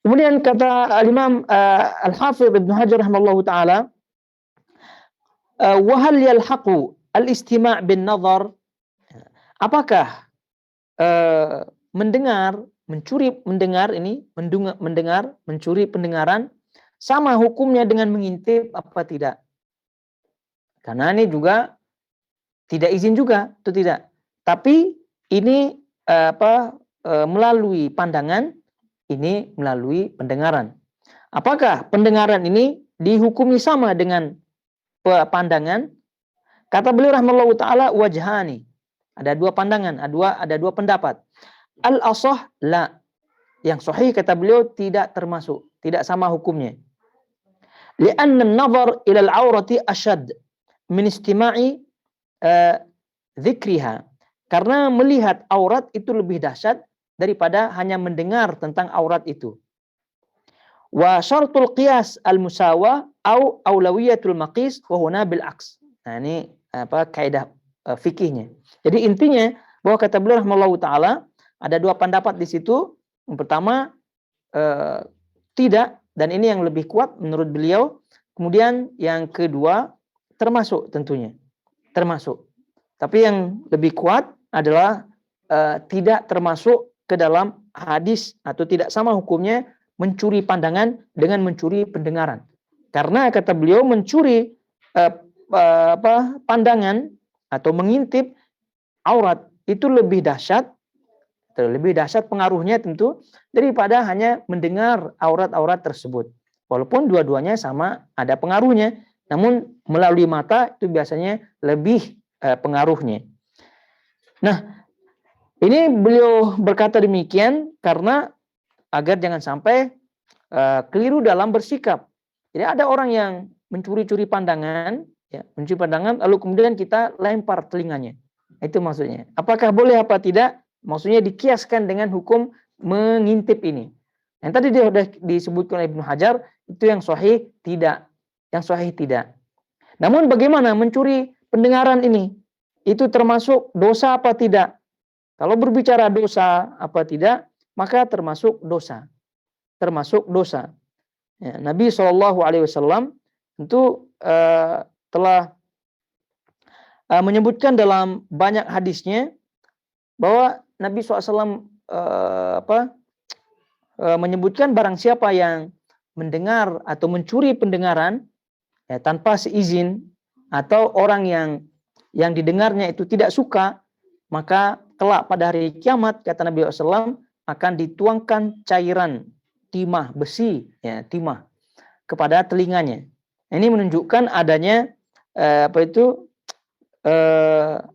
Kemudian kata Imam Al-Hafidz Ibnu Hajar rahimahullahu taala, wa hal yalhaqu al-istima' bin nazar? Apakah mencuri pendengaran sama hukumnya dengan mengintip apa tidak? Karena ini juga tidak izin juga, itu tidak. Tapi ini melalui pandangan, ini melalui pendengaran. Apakah pendengaran ini dihukumi sama dengan pandangan? Kata beliau rahimahullahu taala wajhani. Ada dua pandangan, ada dua pendapat. Al-asah la. Yang sahih kata beliau tidak termasuk, tidak sama hukumnya. Li'anna an-nazar ila al-aurati ashad min istima'i dzikriha. Karena melihat aurat itu lebih dahsyat daripada hanya mendengar tentang aurat itu. Wa syartul qiyas al-musawa au aulawiyatul maqis wa huna bil aks. Nah, ini kaidah fikihnya. Jadi intinya bahwa kata beliau rahimahullahu taala ada dua pendapat di situ. Yang pertama tidak, dan ini yang lebih kuat menurut beliau. Kemudian yang kedua termasuk tentunya. Termasuk. Tapi yang lebih kuat adalah tidak termasuk ke dalam hadis atau tidak sama hukumnya mencuri pandangan dengan mencuri pendengaran. Karena kata beliau mencuri pandangan atau mengintip aurat itu lebih dahsyat pengaruhnya tentu daripada hanya mendengar aurat-aurat tersebut. Walaupun dua-duanya sama ada pengaruhnya, namun melalui mata itu biasanya lebih pengaruhnya. Nah, ini beliau berkata demikian karena agar jangan sampai keliru dalam bersikap. Jadi ada orang yang mencuri-curi pandangan, ya, mencuri pandangan, lalu kemudian kita lempar telinganya. Itu maksudnya. Apakah boleh apa tidak? Maksudnya dikiaskan dengan hukum mengintip ini. Yang tadi dia sudah disebutkan oleh Ibnu Hajar, itu yang sahih tidak. Yang sahih tidak. Namun bagaimana mencuri pendengaran ini? Itu termasuk dosa apa tidak? Kalau berbicara dosa apa tidak, maka termasuk dosa. Termasuk dosa. Ya, Nabi SAW itu telah menyebutkan dalam banyak hadisnya bahwa Nabi SAW menyebutkan barang siapa yang mendengar atau mencuri pendengaran ya, tanpa seizin atau orang yang didengarnya itu tidak suka, maka kelak pada hari kiamat kata Nabi SAW akan dituangkan cairan timah besi, ya, timah kepada telinganya. Ini menunjukkan adanya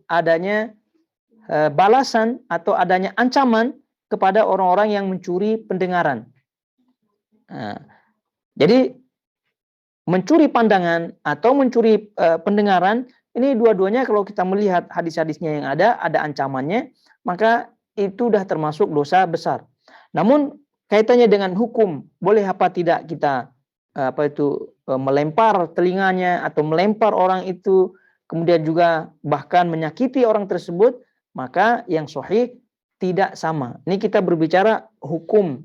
adanya balasan atau adanya ancaman kepada orang-orang yang mencuri pendengaran. Nah, jadi mencuri pandangan atau mencuri pendengaran ini dua-duanya kalau kita melihat hadis-hadisnya yang ada ancamannya, maka itu sudah termasuk dosa besar. Namun kaitannya dengan hukum, boleh apa tidak kita melempar telinganya atau melempar orang itu, kemudian juga bahkan menyakiti orang tersebut, maka yang sahih tidak sama. Ini kita berbicara hukum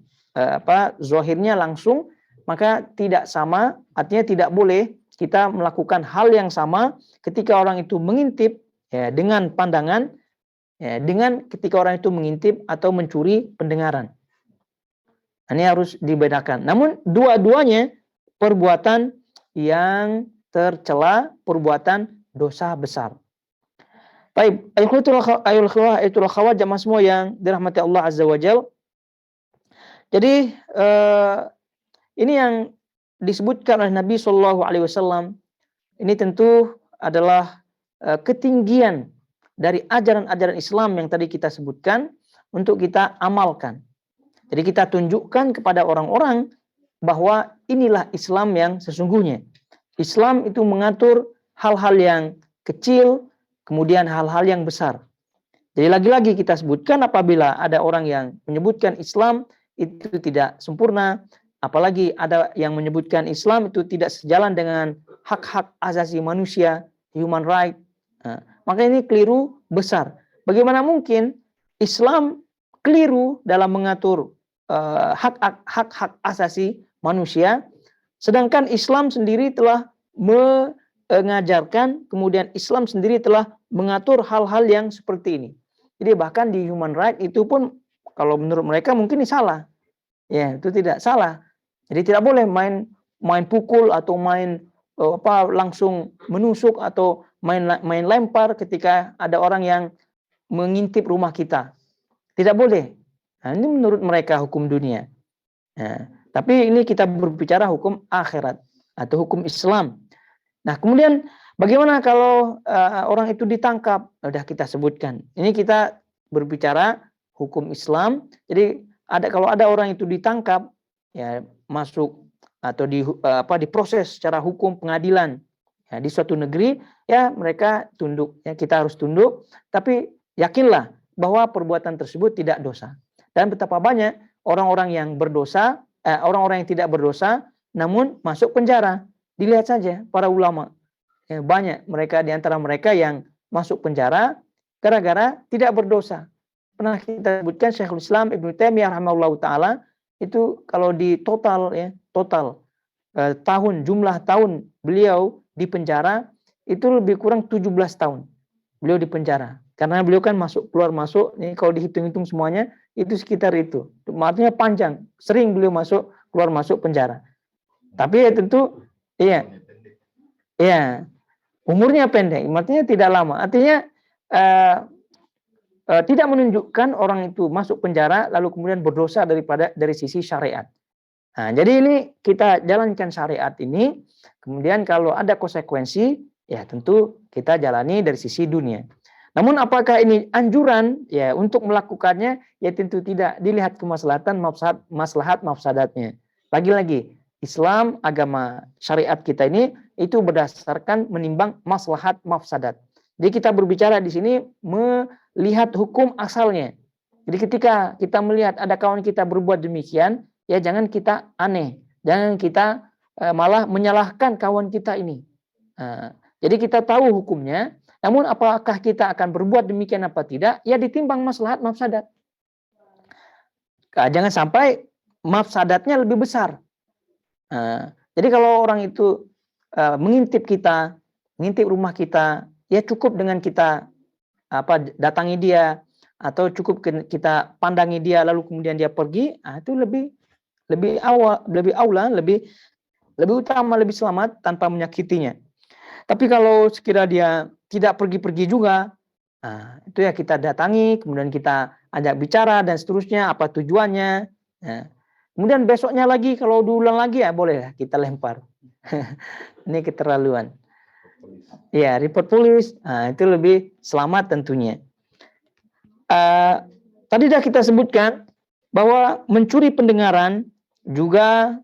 zahirnya langsung, maka tidak sama, artinya tidak boleh kita melakukan hal yang sama ketika orang itu mengintip ya dengan pandangan ya, dengan ketika orang itu mengintip atau mencuri pendengaran. Ini harus dibedakan. Namun dua-duanya perbuatan yang tercela, perbuatan dosa besar. Baik, ayatul khawat jamaah semua yang dirahmati Allah Azza wa Jal. Jadi ini yang disebutkan oleh Nabi Shallallahu Alaihi Wasallam. Ini tentu adalah ketinggian dari ajaran-ajaran Islam yang tadi kita sebutkan untuk kita amalkan. Jadi kita tunjukkan kepada orang-orang bahwa inilah Islam yang sesungguhnya. Islam itu mengatur hal-hal yang kecil, kemudian hal-hal yang besar. Jadi lagi-lagi kita sebutkan apabila ada orang yang menyebutkan Islam itu tidak sempurna, apalagi ada yang menyebutkan Islam itu tidak sejalan dengan hak-hak asasi manusia, human right, maka ini keliru besar. Bagaimana mungkin Islam keliru dalam mengatur hak-hak asasi manusia, sedangkan Islam sendiri telah mengajarkan, kemudian Islam sendiri telah mengatur hal-hal yang seperti ini. Jadi bahkan di human right itu pun kalau menurut mereka mungkin ini salah. Ya, itu tidak salah. Jadi tidak boleh main pukul atau main langsung menusuk atau main lempar ketika ada orang yang mengintip rumah kita. Tidak boleh. Nah, ini menurut mereka hukum dunia. Nah, tapi ini kita berbicara hukum akhirat atau hukum Islam. Nah, kemudian bagaimana kalau orang itu ditangkap? Sudah kita sebutkan. Ini kita berbicara hukum Islam. Jadi kalau ada orang itu ditangkap, ya masuk atau diproses secara hukum pengadilan ya, di suatu negeri, ya mereka tunduk. Ya, kita harus tunduk. Tapi yakinlah bahwa perbuatan tersebut tidak dosa. Dan betapa banyak orang-orang yang berdosa, orang-orang yang tidak berdosa, namun masuk penjara. Dilihat saja para ulama. Ya, banyak mereka di antara mereka yang masuk penjara gara-gara tidak berdosa. Pernah kita sebutkan Syekhul Islam Ibnu Taimiyah rahimahullahu taala itu kalau di total jumlah tahun beliau di penjara itu lebih kurang 17 tahun. Beliau di penjara. Karena beliau kan keluar masuk, ini kalau dihitung-hitung semuanya itu sekitar itu. Artinya panjang, sering beliau keluar masuk penjara. Tapi ya tentu iya, umurnya pendek, artinya tidak lama. Artinya tidak menunjukkan orang itu masuk penjara lalu kemudian berdosa dari sisi syariat. Nah, jadi ini kita jalankan syariat ini, kemudian kalau ada konsekuensi, ya tentu kita jalani dari sisi dunia. Namun apakah ini anjuran ya untuk melakukannya? Ya tentu tidak, dilihat kemaslahatan maslahat mafsadatnya. Lagi-lagi Islam, agama syariat kita ini itu berdasarkan menimbang maslahat mafsadat. Jadi kita berbicara di sini melihat hukum asalnya. Jadi ketika kita melihat ada kawan kita berbuat demikian, ya jangan kita aneh, jangan kita malah menyalahkan kawan kita ini. Jadi kita tahu hukumnya. Namun apakah kita akan berbuat demikian apa tidak? Ya ditimbang maslahat mafsadat. Jangan sampai mafsadatnya lebih besar. Jadi kalau orang itu mengintip kita, mengintip rumah kita, ya cukup dengan kita datangi dia atau cukup kita pandangi dia lalu kemudian dia pergi, itu lebih aula, lebih utama, lebih selamat tanpa menyakitinya. Tapi kalau sekiranya dia tidak pergi-pergi juga, itu ya kita datangi, kemudian kita ajak bicara dan seterusnya, apa tujuannya. Kemudian besoknya lagi, kalau diulang lagi ya boleh kita lempar. Ini keterlaluan. Ya, report polis, itu lebih selamat tentunya. Tadi sudah kita sebutkan bahwa mencuri pendengaran juga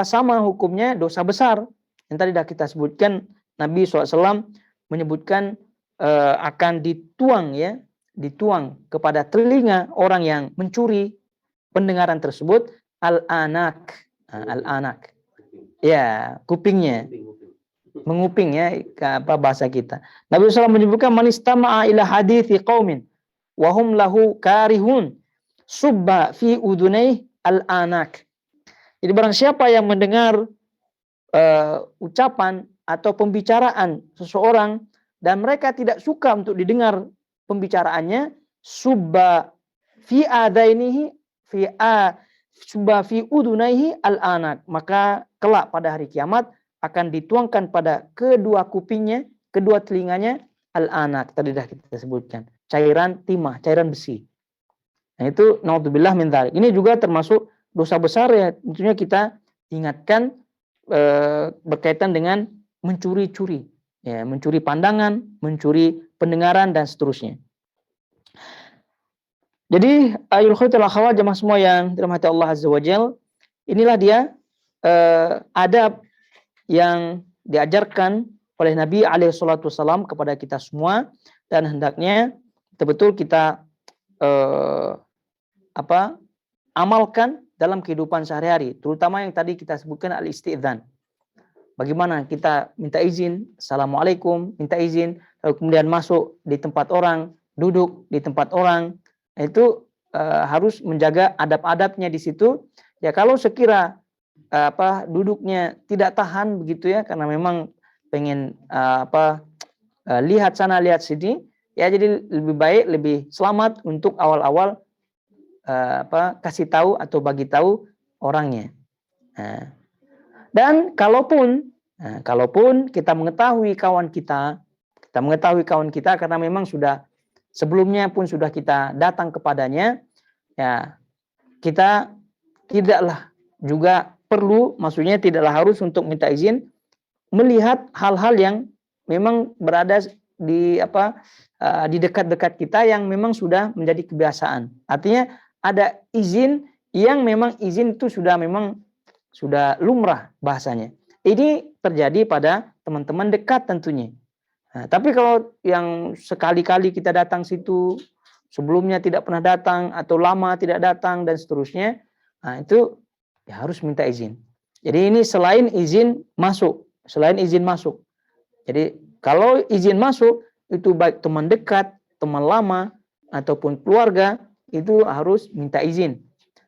sama hukumnya dosa besar. Yang tadi sudah kita sebutkan, Nabi SAW menyebutkan akan dituang kepada telinga orang yang mencuri pendengaran tersebut al-anak, ya kupingnya, menguping ya bahasa kita. Nabi SAW menyebutkan man istama'a ila hadithi qaumin wa hum lahu karihun subba fi udunai al-anak. Jadi barang siapa yang mendengar ucapan atau pembicaraan seseorang dan mereka tidak suka untuk didengar pembicaraannya, subba fi adainihi fi a subba fi udunaihi al-anak, maka kelak pada hari kiamat akan dituangkan pada kedua kupingnya, kedua telinganya al-anak, tadi dah kita sebutkan, cairan timah, cairan besi. Nah itu naudzubillah min dzalik. Ini juga termasuk dosa besar ya, tentunya kita ingatkan berkaitan dengan mencuri-curi, ya, mencuri pandangan, mencuri pendengaran dan seterusnya. Jadi ayul khaitul akhwat jemaah semua yang dirahmati Allah Azza wa Jal, inilah dia adab yang diajarkan oleh Nabi alaihi salatu wasallam kepada kita semua, dan hendaknya betul-betul kita amalkan dalam kehidupan sehari-hari, terutama yang tadi kita sebutkan al-istidzan. Bagaimana kita minta izin, assalamualaikum, minta izin, lalu kemudian masuk di tempat orang, duduk di tempat orang, itu harus menjaga adab-adabnya di situ. Ya kalau sekira duduknya tidak tahan begitu ya, karena memang pengen lihat sana lihat sini, ya jadi lebih baik, lebih selamat untuk awal-awal kasih tahu atau bagi tahu orangnya. Dan kalaupun kita mengetahui kawan kita karena memang sudah sebelumnya pun sudah kita datang kepadanya, ya kita tidaklah juga perlu, maksudnya tidaklah harus untuk minta izin melihat hal-hal yang memang berada di dekat-dekat kita yang memang sudah menjadi kebiasaan. Artinya ada izin yang memang izin itu sudah lumrah bahasanya. Ini terjadi pada teman-teman dekat tentunya. Nah, tapi kalau yang sekali-kali kita datang situ, sebelumnya tidak pernah datang atau lama tidak datang dan seterusnya, nah itu ya harus minta izin. Jadi ini selain izin masuk. Jadi kalau izin masuk itu baik teman dekat, teman lama ataupun keluarga, itu harus minta izin.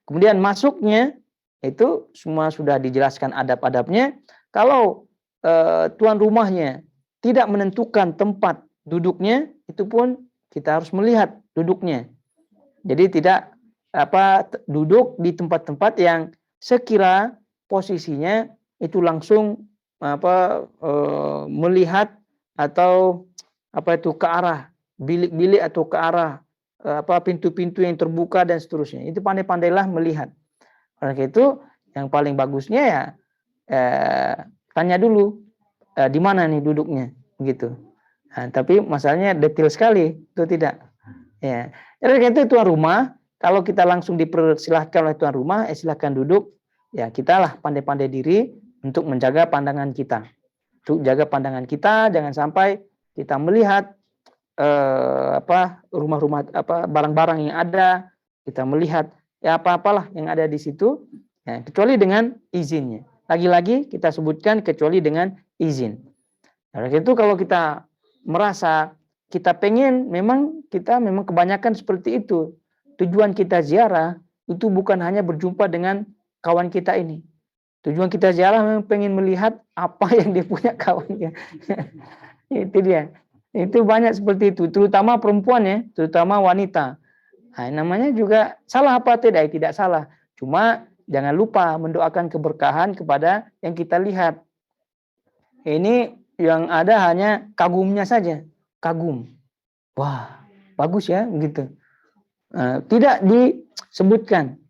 Kemudian masuknya itu semua sudah dijelaskan adab-adabnya. Kalau tuan rumahnya tidak menentukan tempat duduknya, itu pun kita harus melihat duduknya. Jadi tidak duduk di tempat-tempat yang sekira posisinya itu langsung melihat atau ke arah bilik-bilik atau ke arah pintu-pintu yang terbuka dan seterusnya. Itu pandai-pandailah melihat. Oleh itu yang paling bagusnya ya tanya dulu di mana nih duduknya begitu. Nah, tapi masalahnya detail sekali itu tidak. Ya. Jadi itu tuan rumah, kalau kita langsung dipersilahkan oleh tuan rumah, silahkan duduk. Ya kita lah pandai-pandai diri untuk menjaga pandangan kita. Untuk jaga pandangan kita, jangan sampai kita melihat rumah-rumah barang-barang yang ada, kita melihat ya apa-apalah yang ada di situ, ya, kecuali dengan izinnya. Lagi-lagi kita sebutkan kecuali dengan izin. Nah, itu kalau kita merasa kita memang kebanyakan seperti itu. Tujuan kita ziarah itu bukan hanya berjumpa dengan kawan kita ini. Tujuan kita ziarah memang pengen melihat apa yang dia punya kawannya. Itu dia. Itu banyak seperti itu, terutama perempuan ya, terutama wanita. Nah, namanya juga salah apa tidak? Tidak salah. Cuma jangan lupa mendoakan keberkahan kepada yang kita lihat. Ini yang ada hanya kagumnya saja, kagum. Wah, bagus ya, begitu. Tidak disebutkan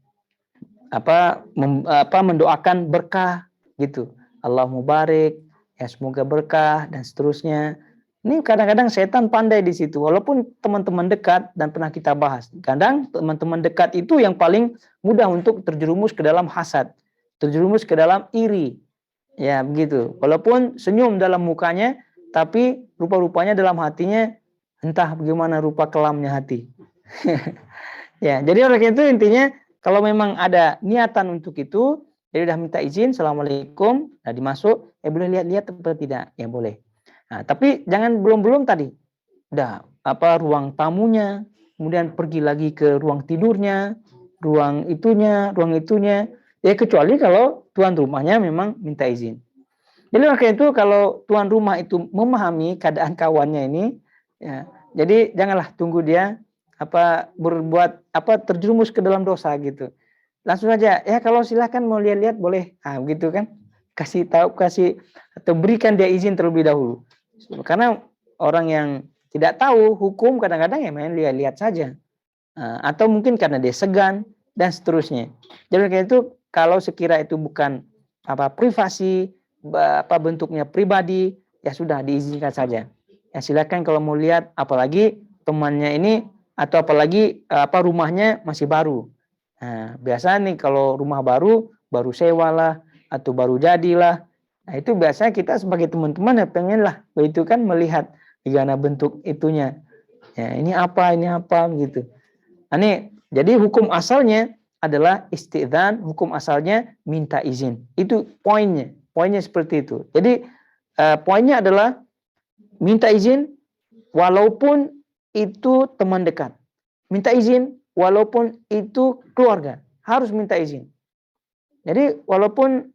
mendoakan berkah gitu. Allah mubarik, ya semoga berkah dan seterusnya. Ini kadang-kadang setan pandai di situ. Walaupun teman-teman dekat dan pernah kita bahas, kadang teman-teman dekat itu yang paling mudah untuk terjerumus ke dalam hasad, terjerumus ke dalam iri. Ya, begitu. Walaupun senyum dalam mukanya, tapi rupa-rupanya dalam hatinya entah bagaimana rupa kelamnya hati. Ya, jadi oleh itu intinya kalau memang ada niatan untuk itu, jadi udah minta izin, assalamualaikum, nah dimasuk, boleh lihat-lihat atau tidak? Ya boleh. Nah, tapi jangan belum tadi. Udah ruang tamunya, kemudian pergi lagi ke ruang tidurnya, ruang itunya. Ya kecuali kalau tuan rumahnya memang minta izin. Jadi makanya itu kalau tuan rumah itu memahami keadaan kawannya ini, ya, jadi janganlah tunggu dia berbuat terjerumus ke dalam dosa gitu. Langsung aja, ya kalau silahkan mau lihat-lihat boleh, gitu kan. Kasih tahu, atau berikan dia izin terlebih dahulu. Karena orang yang tidak tahu hukum kadang-kadang ya main lihat-lihat saja. Atau mungkin karena dia segan dan seterusnya. Jadi kayak itu kalau sekira itu bukan privasi, bentuknya pribadi, ya sudah diizinkan saja. Ya silakan kalau mau lihat, apalagi temannya ini atau apalagi rumahnya masih baru. Nah, biasa nih kalau rumah baru sewa lah atau baru jadilah. Nah, itu biasanya kita sebagai teman-teman ya pengen lah itu kan melihat bagaimana bentuk itunya. Ya, ini apa gitu. Nah, ini jadi hukum asalnya adalah istidzan, hukum asalnya minta izin. Itu poinnya seperti itu. Jadi poinnya adalah minta izin walaupun itu teman dekat. Minta izin walaupun itu keluarga, harus minta izin. Jadi walaupun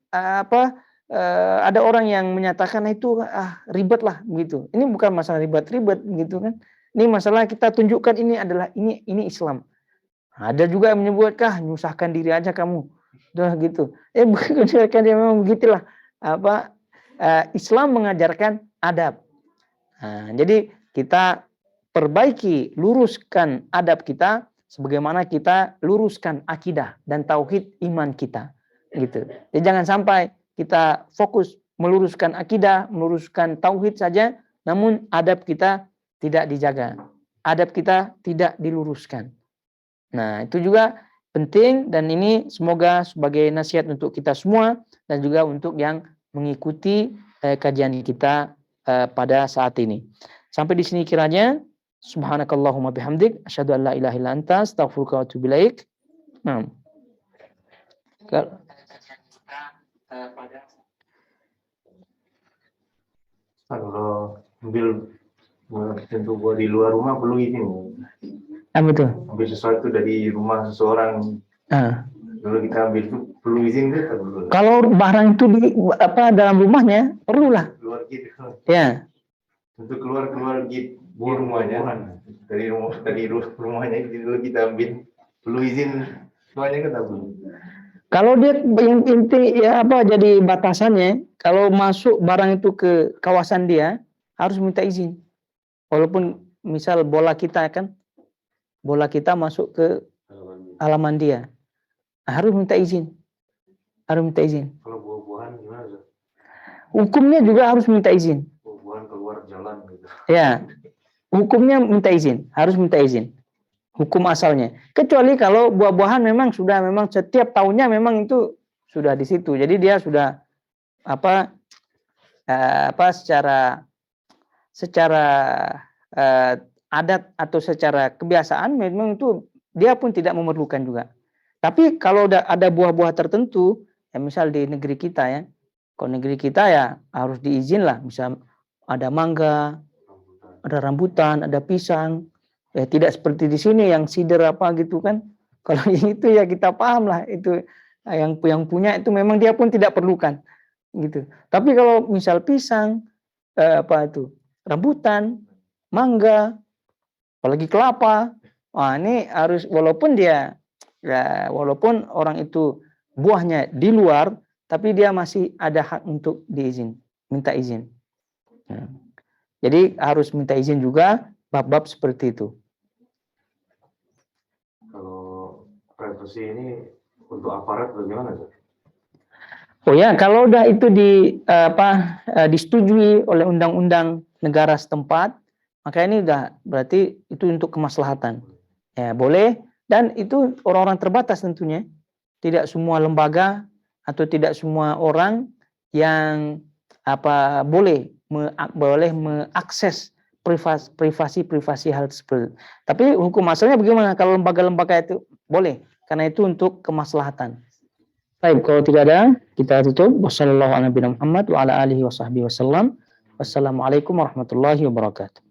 ada orang yang menyatakan itu ribet lah begitu. Ini bukan masalah ribet gitu kan. Ini masalah kita tunjukkan ini adalah ini Islam. Ada juga yang menyebutkan nyusahkan diri aja kamu. Udah gitu. Bukan dia memang begitulah. Islam mengajarkan adab. Nah, jadi kita perbaiki, luruskan adab kita sebagaimana kita luruskan akidah dan tauhid iman kita. Gitu. Jadi jangan sampai kita fokus meluruskan akidah, meluruskan tauhid saja, namun adab kita tidak dijaga. Adab kita tidak diluruskan. Nah, itu juga penting dan ini semoga sebagai nasihat untuk kita semua dan juga untuk yang mengikuti kajian kita pada saat ini. Sampai di sini kiranya. Subhanakallahumma bihamdik asyhadu an la ilaha illa anta astaghfiruka wa atubu ilaik. Nah.
Kalau ambil tentu gua di luar rumah perlu izin.
Betul.
Ambil sesuatu dari rumah seseorang. Kalau kita ambil itu perlu izin kan?
Kalau barang itu di dalam rumahnya perlulah.
Keluar gitu.
Ya.
Untuk keluar gitu rumahnya. Dari rumahnya itu kita ambil perlu izin semuanya kan perlu.
Kalau dia yang inti jadi batasannya, kalau masuk barang itu ke kawasan dia harus minta izin. Walaupun misal bola kita masuk ke halaman dia, harus minta izin. Kalau
buah-buahan gimana?
Hukumnya juga harus minta izin.
Buah-buahan keluar jalan gitu.
Ya, hukumnya minta izin, harus minta izin. Hukum asalnya. Kecuali kalau buah-buahan memang setiap tahunnya memang itu sudah di situ. Jadi dia sudah secara adat atau secara kebiasaan memang itu dia pun tidak memerlukan juga. Tapi kalau ada buah-buah tertentu, ya misal di negeri kita ya. Kalau negeri kita ya harus diizin lah, misal ada mangga, ada rambutan, ada pisang. Ya tidak seperti di sini yang sider gitu kan. Kalau itu ya kita paham lah itu yang punya itu memang dia pun tidak perlukan gitu. Tapi kalau misal pisang, rambutan, mangga, apalagi kelapa, ini harus walaupun walaupun orang itu buahnya di luar, tapi dia masih ada hak untuk minta izin. Jadi harus minta izin juga bab-bab seperti itu.
Kalau privasi ini untuk aparat bagaimana, Pak?
Oh ya, kalau udah itu disetujui oleh undang-undang negara setempat, maka ini udah berarti itu untuk kemaslahatan. Ya, boleh, dan itu orang-orang terbatas tentunya. Tidak semua lembaga atau tidak semua orang yang boleh mengakses privasi hal tersebut. Tapi hukum asalnya bagaimana? Kalau lembaga-lembaga itu boleh, karena itu untuk kemaslahatan. Baik, kalau tidak ada, kita tutup. Wassalamualaikum warahmatullahi wabarakatuh.